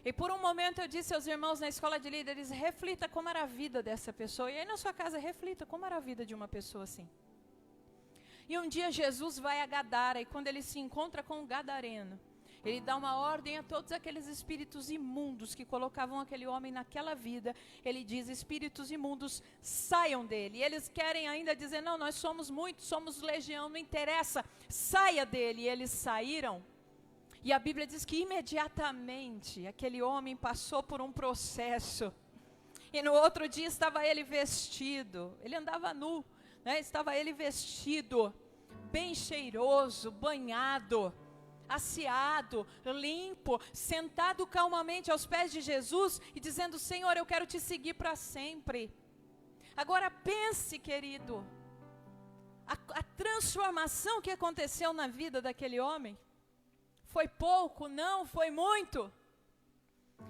E por um momento eu disse aos irmãos na escola de líderes: reflita como era a vida dessa pessoa. E aí na sua casa reflita como era a vida de uma pessoa assim. E um dia Jesus vai a Gadara, e quando ele se encontra com o gadareno, ele dá uma ordem a todos aqueles espíritos imundos que colocavam aquele homem naquela vida. Ele diz: espíritos imundos, saiam dele. E eles querem ainda dizer: não, nós somos muitos, somos legião, não interessa, saia dele. E eles saíram. E a Bíblia diz que imediatamente aquele homem passou por um processo. E no outro dia estava ele vestido, ele andava nu, né? Estava ele vestido, bem cheiroso, banhado, asseado, limpo, sentado calmamente aos pés de Jesus e dizendo: Senhor, eu quero te seguir para sempre. Agora pense, querido, a transformação que aconteceu na vida daquele homem. Foi pouco? Não, foi muito.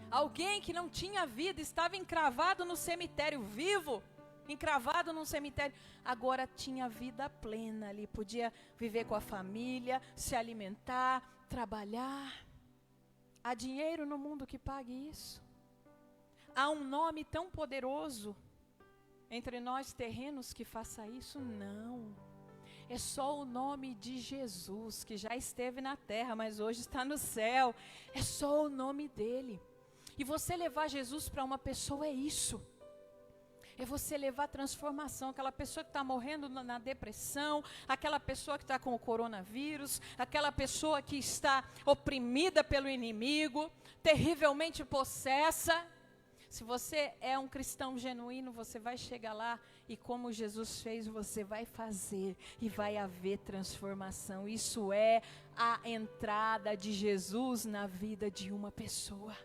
Alguém que não tinha vida, estava encravado no cemitério vivo, encravado num cemitério. Agora tinha vida plena ali, podia viver com a família, se alimentar, trabalhar. Há dinheiro no mundo que pague isso? Há um nome tão poderoso entre nós terrenos que faça isso? Não. É só o nome de Jesus, que já esteve na terra, mas hoje está no céu. É só o nome dele. E você levar Jesus para uma pessoa é isso. É você levar transformação. Aquela pessoa que está morrendo na depressão, aquela pessoa que está com o coronavírus, aquela pessoa que está oprimida pelo inimigo, terrivelmente possessa. Se você é um cristão genuíno, você vai chegar lá e como Jesus fez, você vai fazer e vai haver transformação. Isso é a entrada de Jesus na vida de uma pessoa.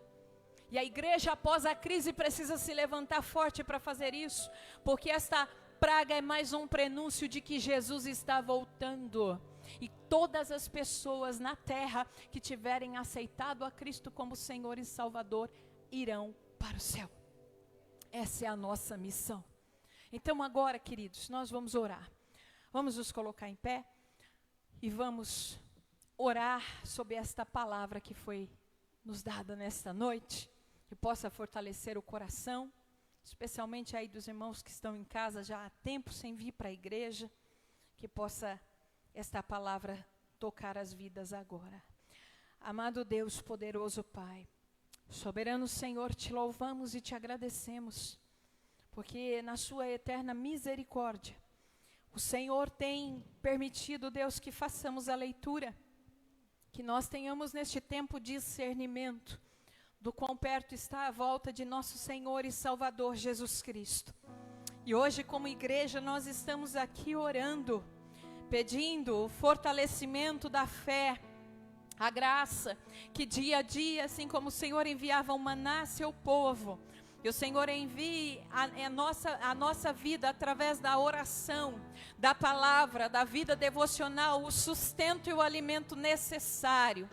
E a igreja após a crise precisa se levantar forte para fazer isso, porque esta praga é mais um prenúncio de que Jesus está voltando. E todas as pessoas na terra que tiverem aceitado a Cristo como Senhor e Salvador irão para o céu. Essa é a nossa missão. Então agora, queridos, nós vamos orar. Vamos nos colocar em pé e vamos orar sobre esta palavra que foi nos dada nesta noite, que possa fortalecer o coração, especialmente aí dos irmãos que estão em casa já há tempo sem vir para a igreja, que possa esta palavra tocar as vidas agora. Amado Deus, poderoso Pai, soberano Senhor, te louvamos e te agradecemos, porque na sua eterna misericórdia, o Senhor tem permitido, Deus, que façamos a leitura, que nós tenhamos neste tempo discernimento do quão perto está a volta de nosso Senhor e Salvador Jesus Cristo. E hoje, como igreja, nós estamos aqui orando, pedindo o fortalecimento da fé, a graça, que dia a dia, assim como o Senhor enviava o maná a seu povo, e o Senhor envie a nossa vida através da oração, da palavra, da vida devocional, o sustento e o alimento necessário.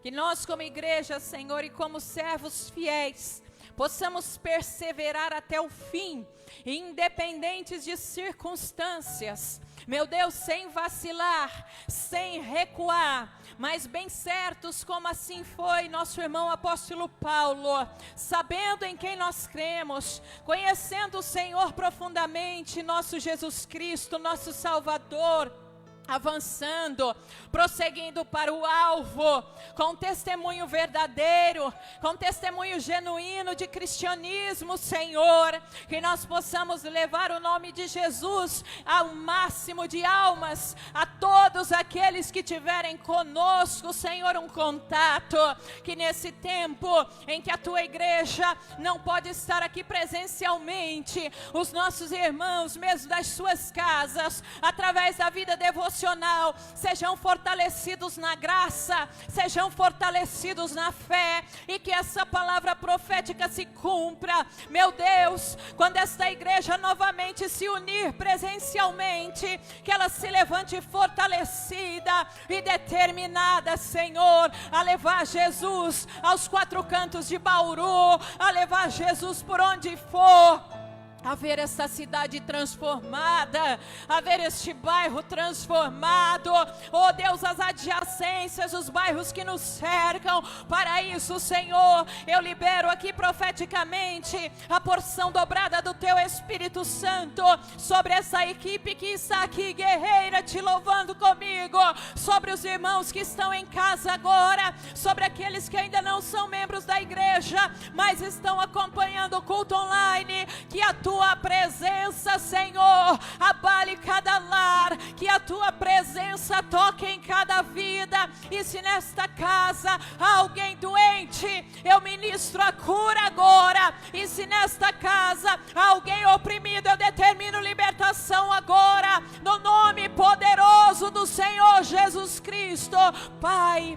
Que nós como igreja, Senhor, e como servos fiéis, possamos perseverar até o fim, independentes de circunstâncias. Meu Deus, sem vacilar, sem recuar, mas bem certos como assim foi nosso irmão apóstolo Paulo, sabendo em quem nós cremos, conhecendo o Senhor profundamente, nosso Jesus Cristo, nosso Salvador, avançando, prosseguindo para o alvo, com testemunho verdadeiro, com testemunho genuíno de cristianismo, Senhor, que nós possamos levar o nome de Jesus ao máximo de almas, a todos aqueles que tiverem conosco, Senhor, um contato, que nesse tempo em que a tua igreja não pode estar aqui presencialmente, os nossos irmãos, mesmo das suas casas, através da vida devocional, sejam fortalecidos na graça, sejam fortalecidos na fé, e que essa palavra profética se cumpra, meu Deus, quando esta igreja novamente se unir presencialmente, que ela se levante fortalecida e determinada, Senhor, a levar Jesus aos quatro cantos de Bauru, a levar Jesus por onde for, a ver esta cidade transformada, a ver este bairro transformado, oh Deus, as adjacências, os bairros que nos cercam. Para isso, Senhor, eu libero aqui profeticamente a porção dobrada do teu Espírito Santo sobre essa equipe que está aqui, guerreira, te louvando comigo, sobre os irmãos que estão em casa agora, sobre aqueles que ainda não são membros da igreja, mas estão acompanhando o culto online, que a tua presença, Senhor, abale cada lar, que a tua presença toque em cada vida, e se nesta casa há alguém doente, eu ministro a cura agora, e se nesta casa há alguém oprimido, eu determino libertação agora, no nome poderoso do Senhor Jesus Cristo. Pai,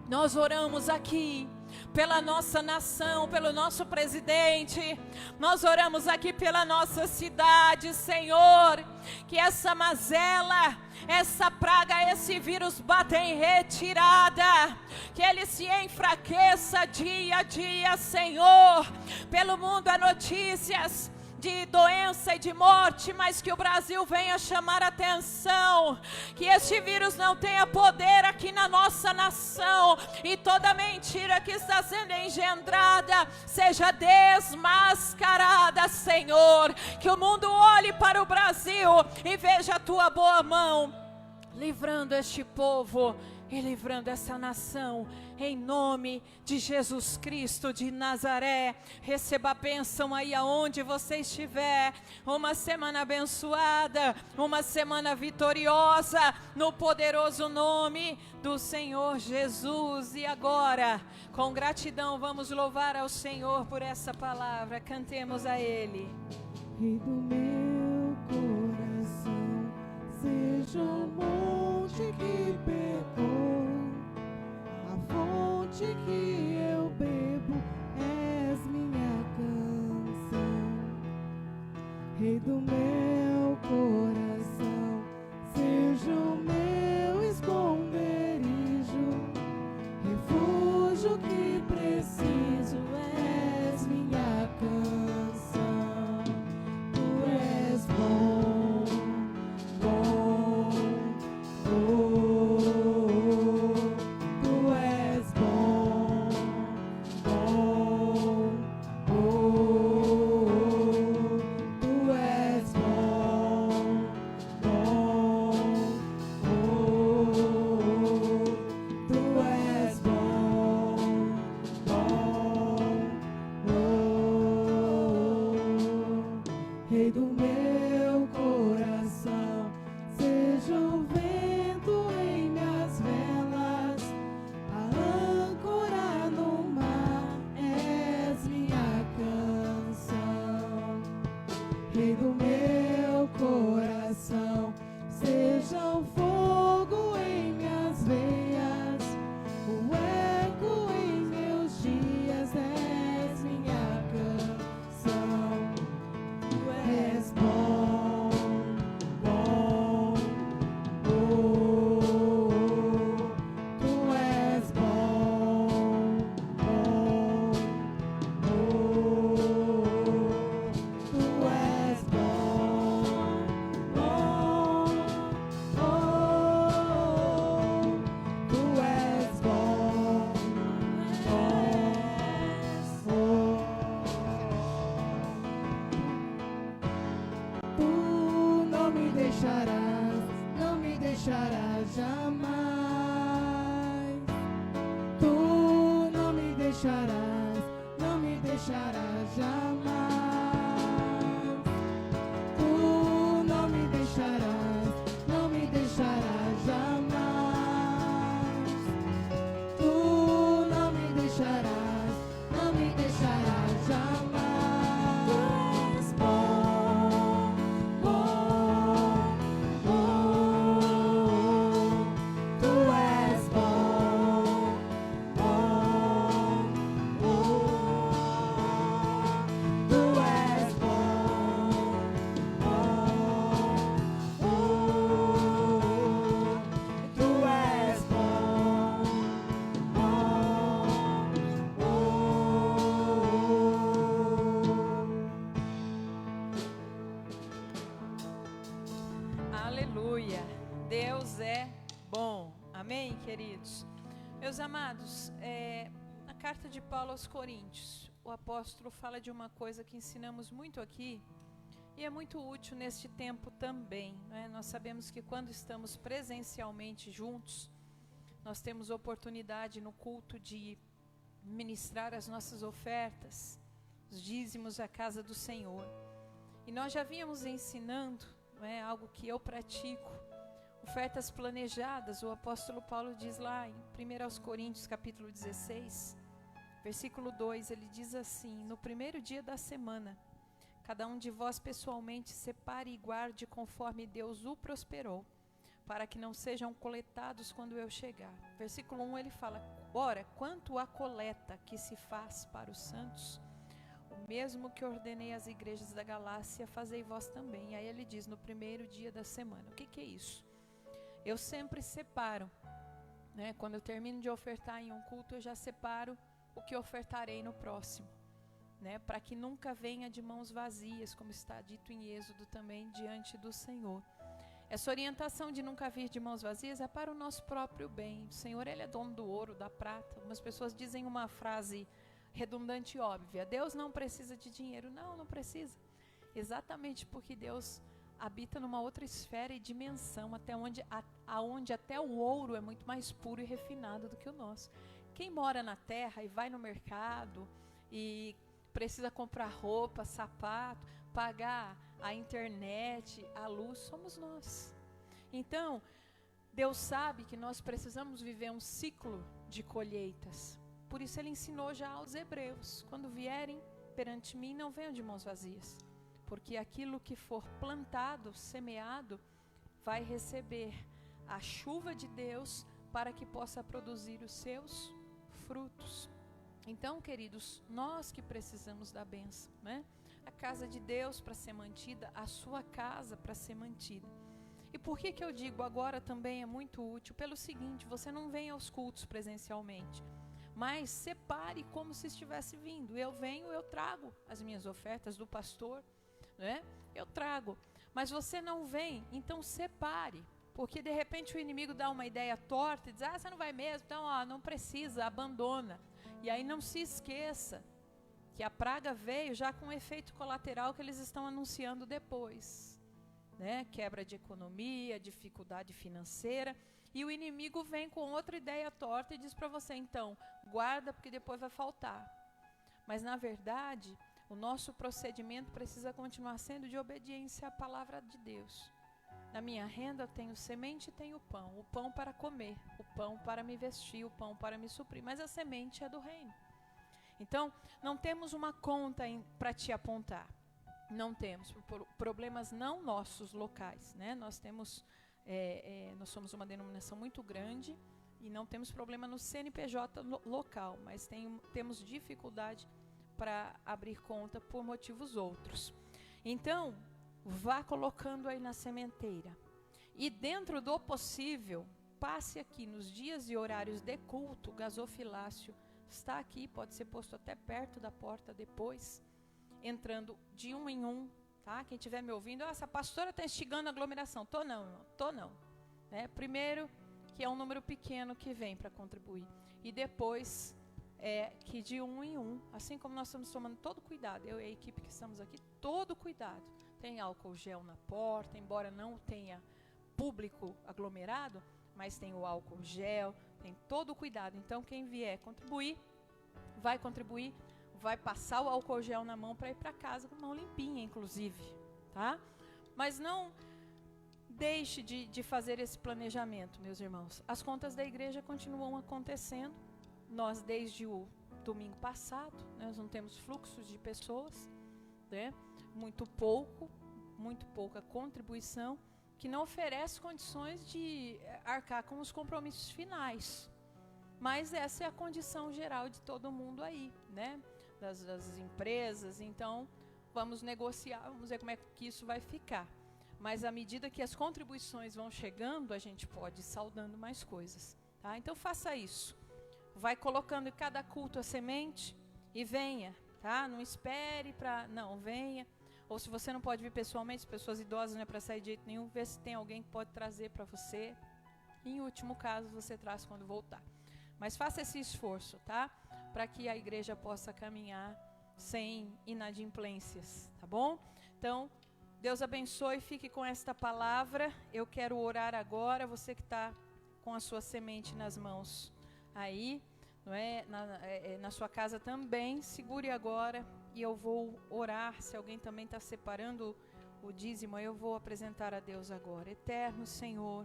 nós oramos aqui pela nossa nação, pelo nosso presidente, nós oramos aqui pela nossa cidade, Senhor, que essa mazela, essa praga, esse vírus bata em retirada, que ele se enfraqueça dia a dia, Senhor. Pelo mundo há notícias de doença e de morte, mas que o Brasil venha chamar atenção, que este vírus não tenha poder aqui na nossa nação, e toda mentira que está sendo engendrada seja desmascarada, Senhor. Que o mundo olhe para o Brasil e veja a tua boa mão, livrando este povo e livrando essa nação, em nome de Jesus Cristo de Nazaré. Receba a bênção aí aonde você estiver, uma semana abençoada, uma semana vitoriosa, no poderoso nome do Senhor Jesus. E agora, com gratidão, vamos louvar ao Senhor por essa palavra, cantemos a Ele. Rei do meu coração, seja o monte que pecou, a fonte que eu bebo, és minha canção. Rei do meu coração, seja o meu esconderijo, refúgio que preciso, és minha canção. Tu és bom, bom, oh, tu és bom, bom, oh, tu és bom, bom, oh, tu és bom, bom, oh. Rei do meu coração, seja o vento em minhas velas, a âncora no mar, és minha canção. Rei do meu coração, seja o fogo em minhas veias, o eco em meus dias, és minha canção. Tu és bom, bom, oh, tu és bom, bom, oh, tu és bom, bom, oh, tu és bom, bom, oh. Tu não me deixarás jamais. Tu não me deixarás jamais. Tu não me deixarás jamais. Tu não me deixarás jamais. Tu és bom, bom, oh, tu és bom, bom, oh, tu és bom, bom, oh, tu és bom, Aleluia, Deus é bom, amém, queridos? Meus amados, na carta de Paulo aos Coríntios, o apóstolo fala de uma coisa que ensinamos muito aqui, e é muito útil neste tempo também, né? Nós sabemos que quando estamos presencialmente juntos, nós temos oportunidade no culto de ministrar as nossas ofertas, os dízimos à casa do Senhor, e nós já vínhamos ensinando, não é, algo que eu pratico, ofertas planejadas. O apóstolo Paulo diz lá em 1 Coríntios capítulo 16, versículo 2, ele diz assim: no primeiro dia da semana, cada um de vós pessoalmente separe e guarde conforme Deus o prosperou, para que não sejam coletados quando eu chegar. Versículo 1 ele fala: ora, quanto à coleta que se faz para os santos, o mesmo que ordenei às igrejas da Galácia, fazei vós também. Aí ele diz, no primeiro dia da semana. O que é isso? Eu sempre separo, né? Quando eu termino de ofertar em um culto, eu já separo o que ofertarei no próximo. né, para que nunca venha de mãos vazias, como está dito em Êxodo também, diante do Senhor. Essa orientação de nunca vir de mãos vazias é para o nosso próprio bem. O Senhor, Ele é dono do ouro, da prata. Algumas pessoas dizem uma frase redundante e óbvia: Deus não precisa de dinheiro. Não, não precisa. Exatamente porque Deus habita numa outra esfera e dimensão, aonde até o ouro é muito mais puro e refinado do que o nosso. Quem mora na terra e vai no mercado e precisa comprar roupa, sapato, pagar a internet, a luz, somos nós. Então, Deus sabe que nós precisamos viver um ciclo de colheitas. Por isso Ele ensinou já aos hebreus: quando vierem perante mim, não venham de mãos vazias, porque aquilo que for plantado, semeado, vai receber a chuva de Deus para que possa produzir os seus frutos. Então, queridos, nós que precisamos da bênção, né? A casa de Deus para ser mantida, a sua casa para ser mantida. E por que eu digo agora também é muito útil? Pelo seguinte: você não vem aos cultos presencialmente, mas separe como se estivesse vindo. Eu venho, eu trago as minhas ofertas do pastor, né? Eu trago. Mas você não vem, então separe. Porque de repente o inimigo dá uma ideia torta e diz: você não vai mesmo, então não precisa, abandona. E aí não se esqueça que a praga veio já com um efeito colateral que eles estão anunciando depois, né? Quebra de economia, dificuldade financeira, e o inimigo vem com outra ideia torta e diz para você: então, guarda porque depois vai faltar. Mas na verdade, o nosso procedimento precisa continuar sendo de obediência à palavra de Deus. Na minha renda eu tenho semente e tenho pão. O pão para comer, o pão para me vestir, o pão para me suprir. Mas a semente é do reino. Então, não temos uma conta para te apontar. Não temos. Problemas não nossos, locais, né? Nós somos uma denominação muito grande e não temos problema no CNPJ local, mas temos dificuldade para abrir conta por motivos outros. Então, vá colocando aí na sementeira. E dentro do possível, passe aqui nos dias e horários de culto. O gasofilácio está aqui, pode ser posto até perto da porta depois, entrando de um em um, tá? Quem estiver me ouvindo: essa pastora está instigando a aglomeração. Tô não. Né? Primeiro, que é um número pequeno que vem para contribuir. E depois, que de um em um, assim como nós estamos tomando todo cuidado, eu e a equipe que estamos aqui, todo cuidado. Tem álcool gel na porta, embora não tenha público aglomerado, mas tem o álcool gel, tem todo o cuidado. Então, quem vier contribuir, vai passar o álcool gel na mão para ir para casa com mão limpinha, inclusive, tá? Mas não deixe de fazer esse planejamento, meus irmãos. As contas da igreja continuam acontecendo. Nós, desde o domingo passado, nós não temos fluxos de pessoas, né? Muito pouca contribuição, que não oferece condições de arcar com os compromissos finais. Mas essa é a condição geral de todo mundo aí, né? Das empresas. Então, vamos negociar, vamos ver como é que isso vai ficar. Mas à medida que as contribuições vão chegando, a gente pode ir saldando mais coisas, tá? Então, faça isso. Vai colocando em cada culto a semente e venha, tá? Não espere venha. Ou se você não pode vir pessoalmente, pessoas idosas não é para sair de jeito nenhum, vê se tem alguém que pode trazer para você. Em último caso, você traz quando voltar. Mas faça esse esforço, tá? Para que a igreja possa caminhar sem inadimplências, tá bom? Então, Deus abençoe, fique com esta palavra. Eu quero orar agora, você que está com a sua semente nas mãos aí, não é? Na sua casa também, segure agora. E eu vou orar. Se alguém também está separando o dízimo, eu vou apresentar a Deus agora. Eterno Senhor,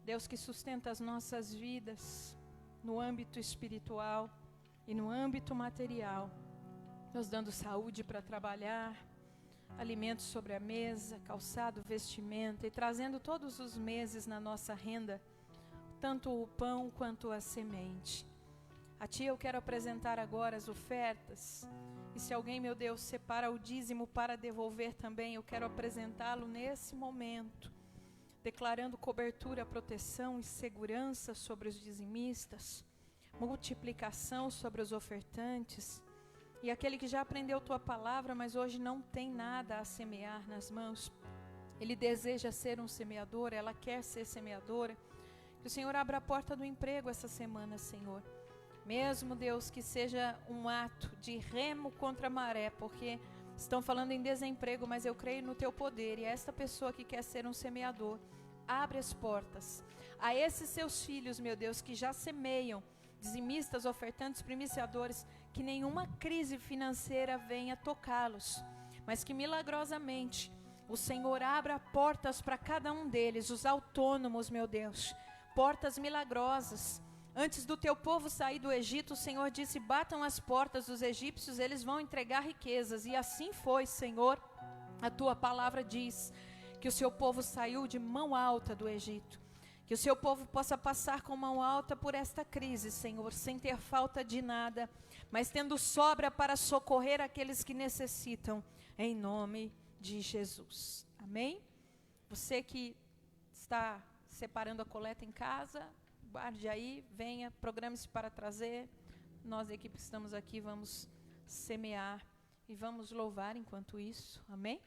Deus que sustenta as nossas vidas no âmbito espiritual e no âmbito material, nos dando saúde para trabalhar, alimentos sobre a mesa, calçado, vestimenta, e trazendo todos os meses na nossa renda, tanto o pão quanto a semente. A Ti eu quero apresentar agora as ofertas. E se alguém, meu Deus, separa o dízimo para devolver também, eu quero apresentá-lo nesse momento, declarando cobertura, proteção e segurança sobre os dizimistas, multiplicação sobre os ofertantes E aquele que já aprendeu tua palavra, mas hoje não tem nada a semear nas mãos, ele deseja ser um semeador, ela quer ser semeadora. Que o Senhor abra a porta do emprego essa semana, Senhor. Mesmo, Deus, que seja um ato de remo contra a maré, porque estão falando em desemprego, mas eu creio no teu poder. E esta pessoa que quer ser um semeador, abre as portas a esses seus filhos, meu Deus, que já semeiam, dizimistas, ofertantes, primiciadores, que nenhuma crise financeira venha tocá-los, mas que milagrosamente o Senhor abra portas para cada um deles, os autônomos, meu Deus, portas milagrosas. Antes do teu povo sair do Egito, o Senhor disse: batam as portas dos egípcios, eles vão entregar riquezas. E assim foi, Senhor. A tua palavra diz que o seu povo saiu de mão alta do Egito. Que o seu povo possa passar com mão alta por esta crise, Senhor, sem ter falta de nada, mas tendo sobra para socorrer aqueles que necessitam, em nome de Jesus. Amém? Você que está separando a coleta em casa, guarde aí, venha, programe-se para trazer. Nós, a equipe que estamos aqui, vamos semear e vamos louvar enquanto isso. Amém?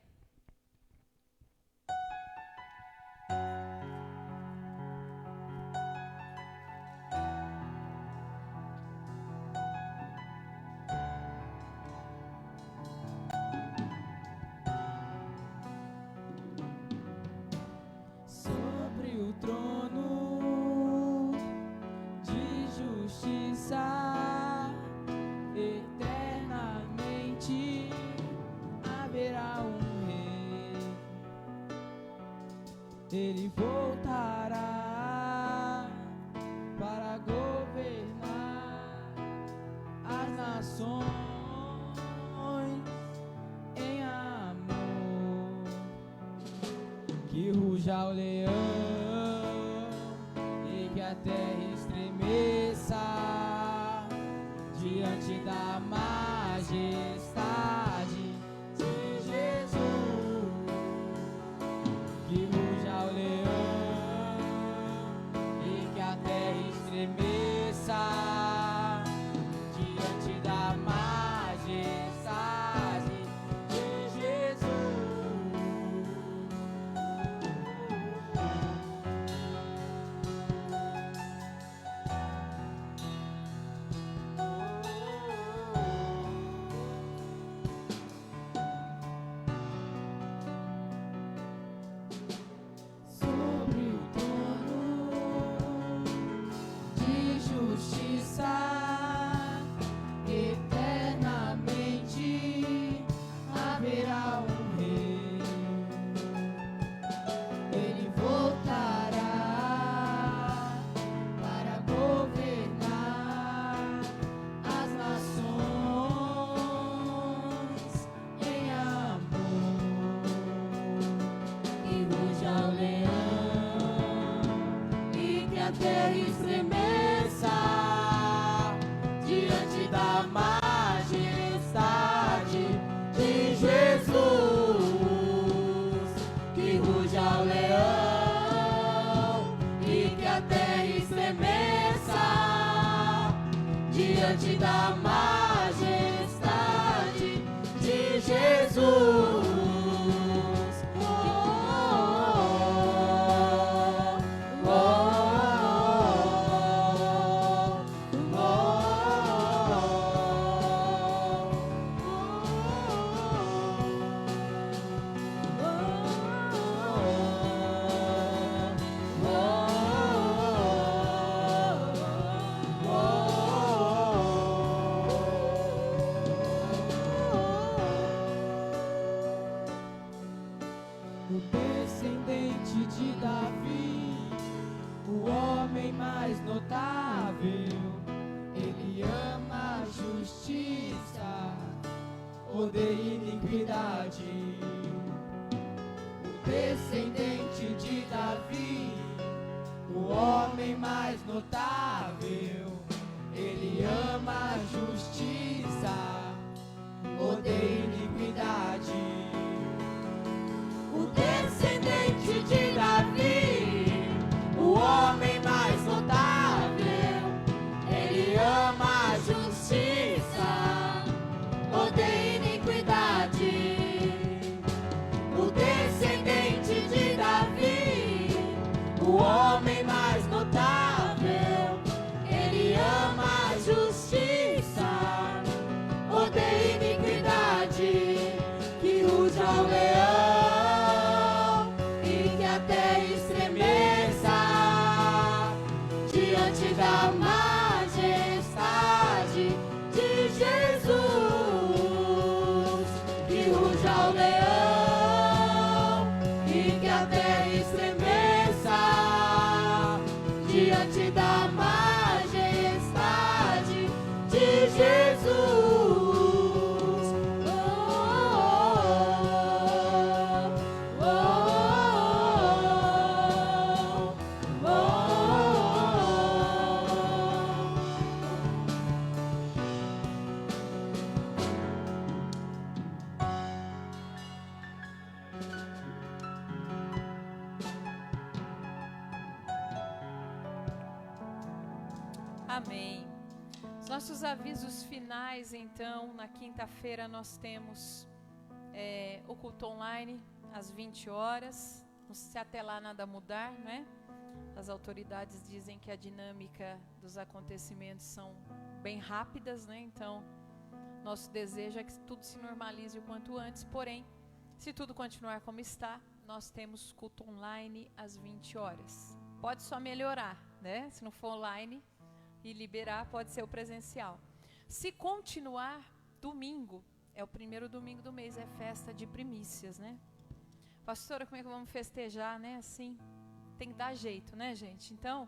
Sobre o trono de justiça, eternamente haverá um rei. Ele voltará para governar as nações em amor. Que ruja o leão e que a terra estremeça diante da majestade de Jesus. Que ruja o leão e que a terra estremeça diante da majestade de Jesus. Sobre o trono de justiça, eternamente haverá um rei. Ele voltará para governar as nações em amor. E ruja o leão e que a terra estremeça diante da majestade de Jesus. Que ruja o leão e que a terra estremeça diante da majestade de Jesus. O descendente de Davi, o homem mais notável, ele ama a justiça, odeia iniquidade. O descendente de Davi, o homem mais notável, ele ama a justiça, odeia iniquidade. O descendente de Davi, o homem mais notável, ele ama a justiça, terra estremeça diante da majestade de Jesus. Amém. Os nossos avisos finais, então, na quinta-feira nós temos o culto online às 20 horas. Se até lá nada mudar, não é? As autoridades dizem que a dinâmica dos acontecimentos são bem rápidas, né? Então, nosso desejo é que tudo se normalize o quanto antes. Porém, se tudo continuar como está, nós temos culto online às 20 horas. Pode só melhorar, né? Se não for online e liberar, pode ser o presencial. Se continuar, domingo, é o primeiro domingo do mês, é festa de primícias, né? Pastora, como é que vamos festejar, né? Assim, tem que dar jeito, né, gente? Então,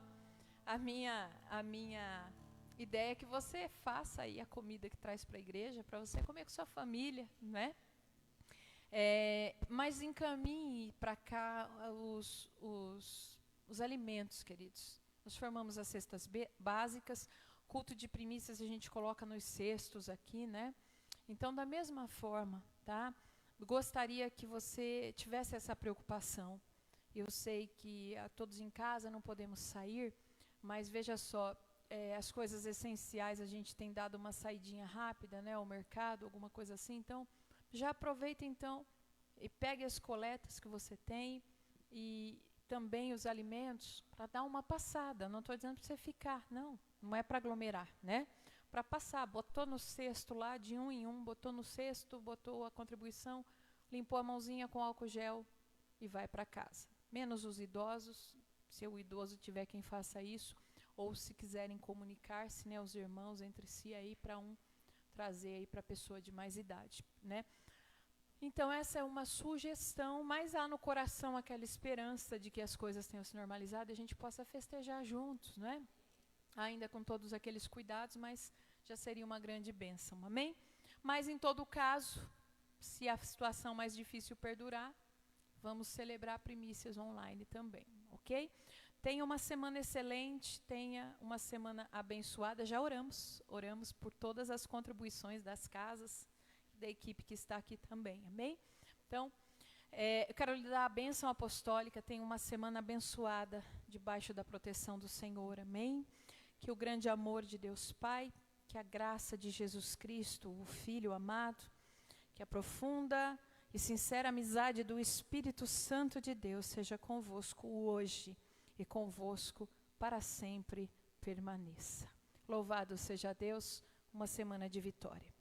a minha ideia é que você faça aí a comida que traz para a igreja, para você comer com sua família, né? Mas encaminhe para cá os alimentos, queridos. Nós formamos as cestas básicas, culto de primícias a gente coloca nos cestos aqui, né? Então, da mesma forma, tá? Gostaria que você tivesse essa preocupação. Eu sei que todos em casa não podemos sair, mas veja só, as coisas essenciais a gente tem dado uma saidinha rápida, né? Ao mercado, alguma coisa assim. Então, já aproveita então e pegue as coletas que você tem e também os alimentos para dar uma passada. Não estou dizendo para você ficar, não é para aglomerar, né? Para passar, botou no cesto lá, de um em um, botou no cesto, botou a contribuição, limpou a mãozinha com álcool gel e vai para casa. Menos os idosos, se o idoso tiver quem faça isso, ou se quiserem comunicar-se, né, os irmãos entre si aí, para trazer aí para a pessoa de mais idade, né? Então, essa é uma sugestão, mas há no coração aquela esperança de que as coisas tenham se normalizado e a gente possa festejar juntos, não é? Ainda com todos aqueles cuidados, mas já seria uma grande bênção, amém? Mas, em todo caso, se a situação mais difícil perdurar, vamos celebrar primícias online também, ok? Tenha uma semana excelente, tenha uma semana abençoada. Já oramos por todas as contribuições das casas, da equipe que está aqui também, amém? Então, eu quero lhe dar a bênção apostólica, tenha uma semana abençoada, debaixo da proteção do Senhor, amém? Que o grande amor de Deus Pai, que a graça de Jesus Cristo, o Filho amado, que a profunda e sincera amizade do Espírito Santo de Deus seja convosco hoje e convosco para sempre permaneça. Louvado seja Deus, uma semana de vitória.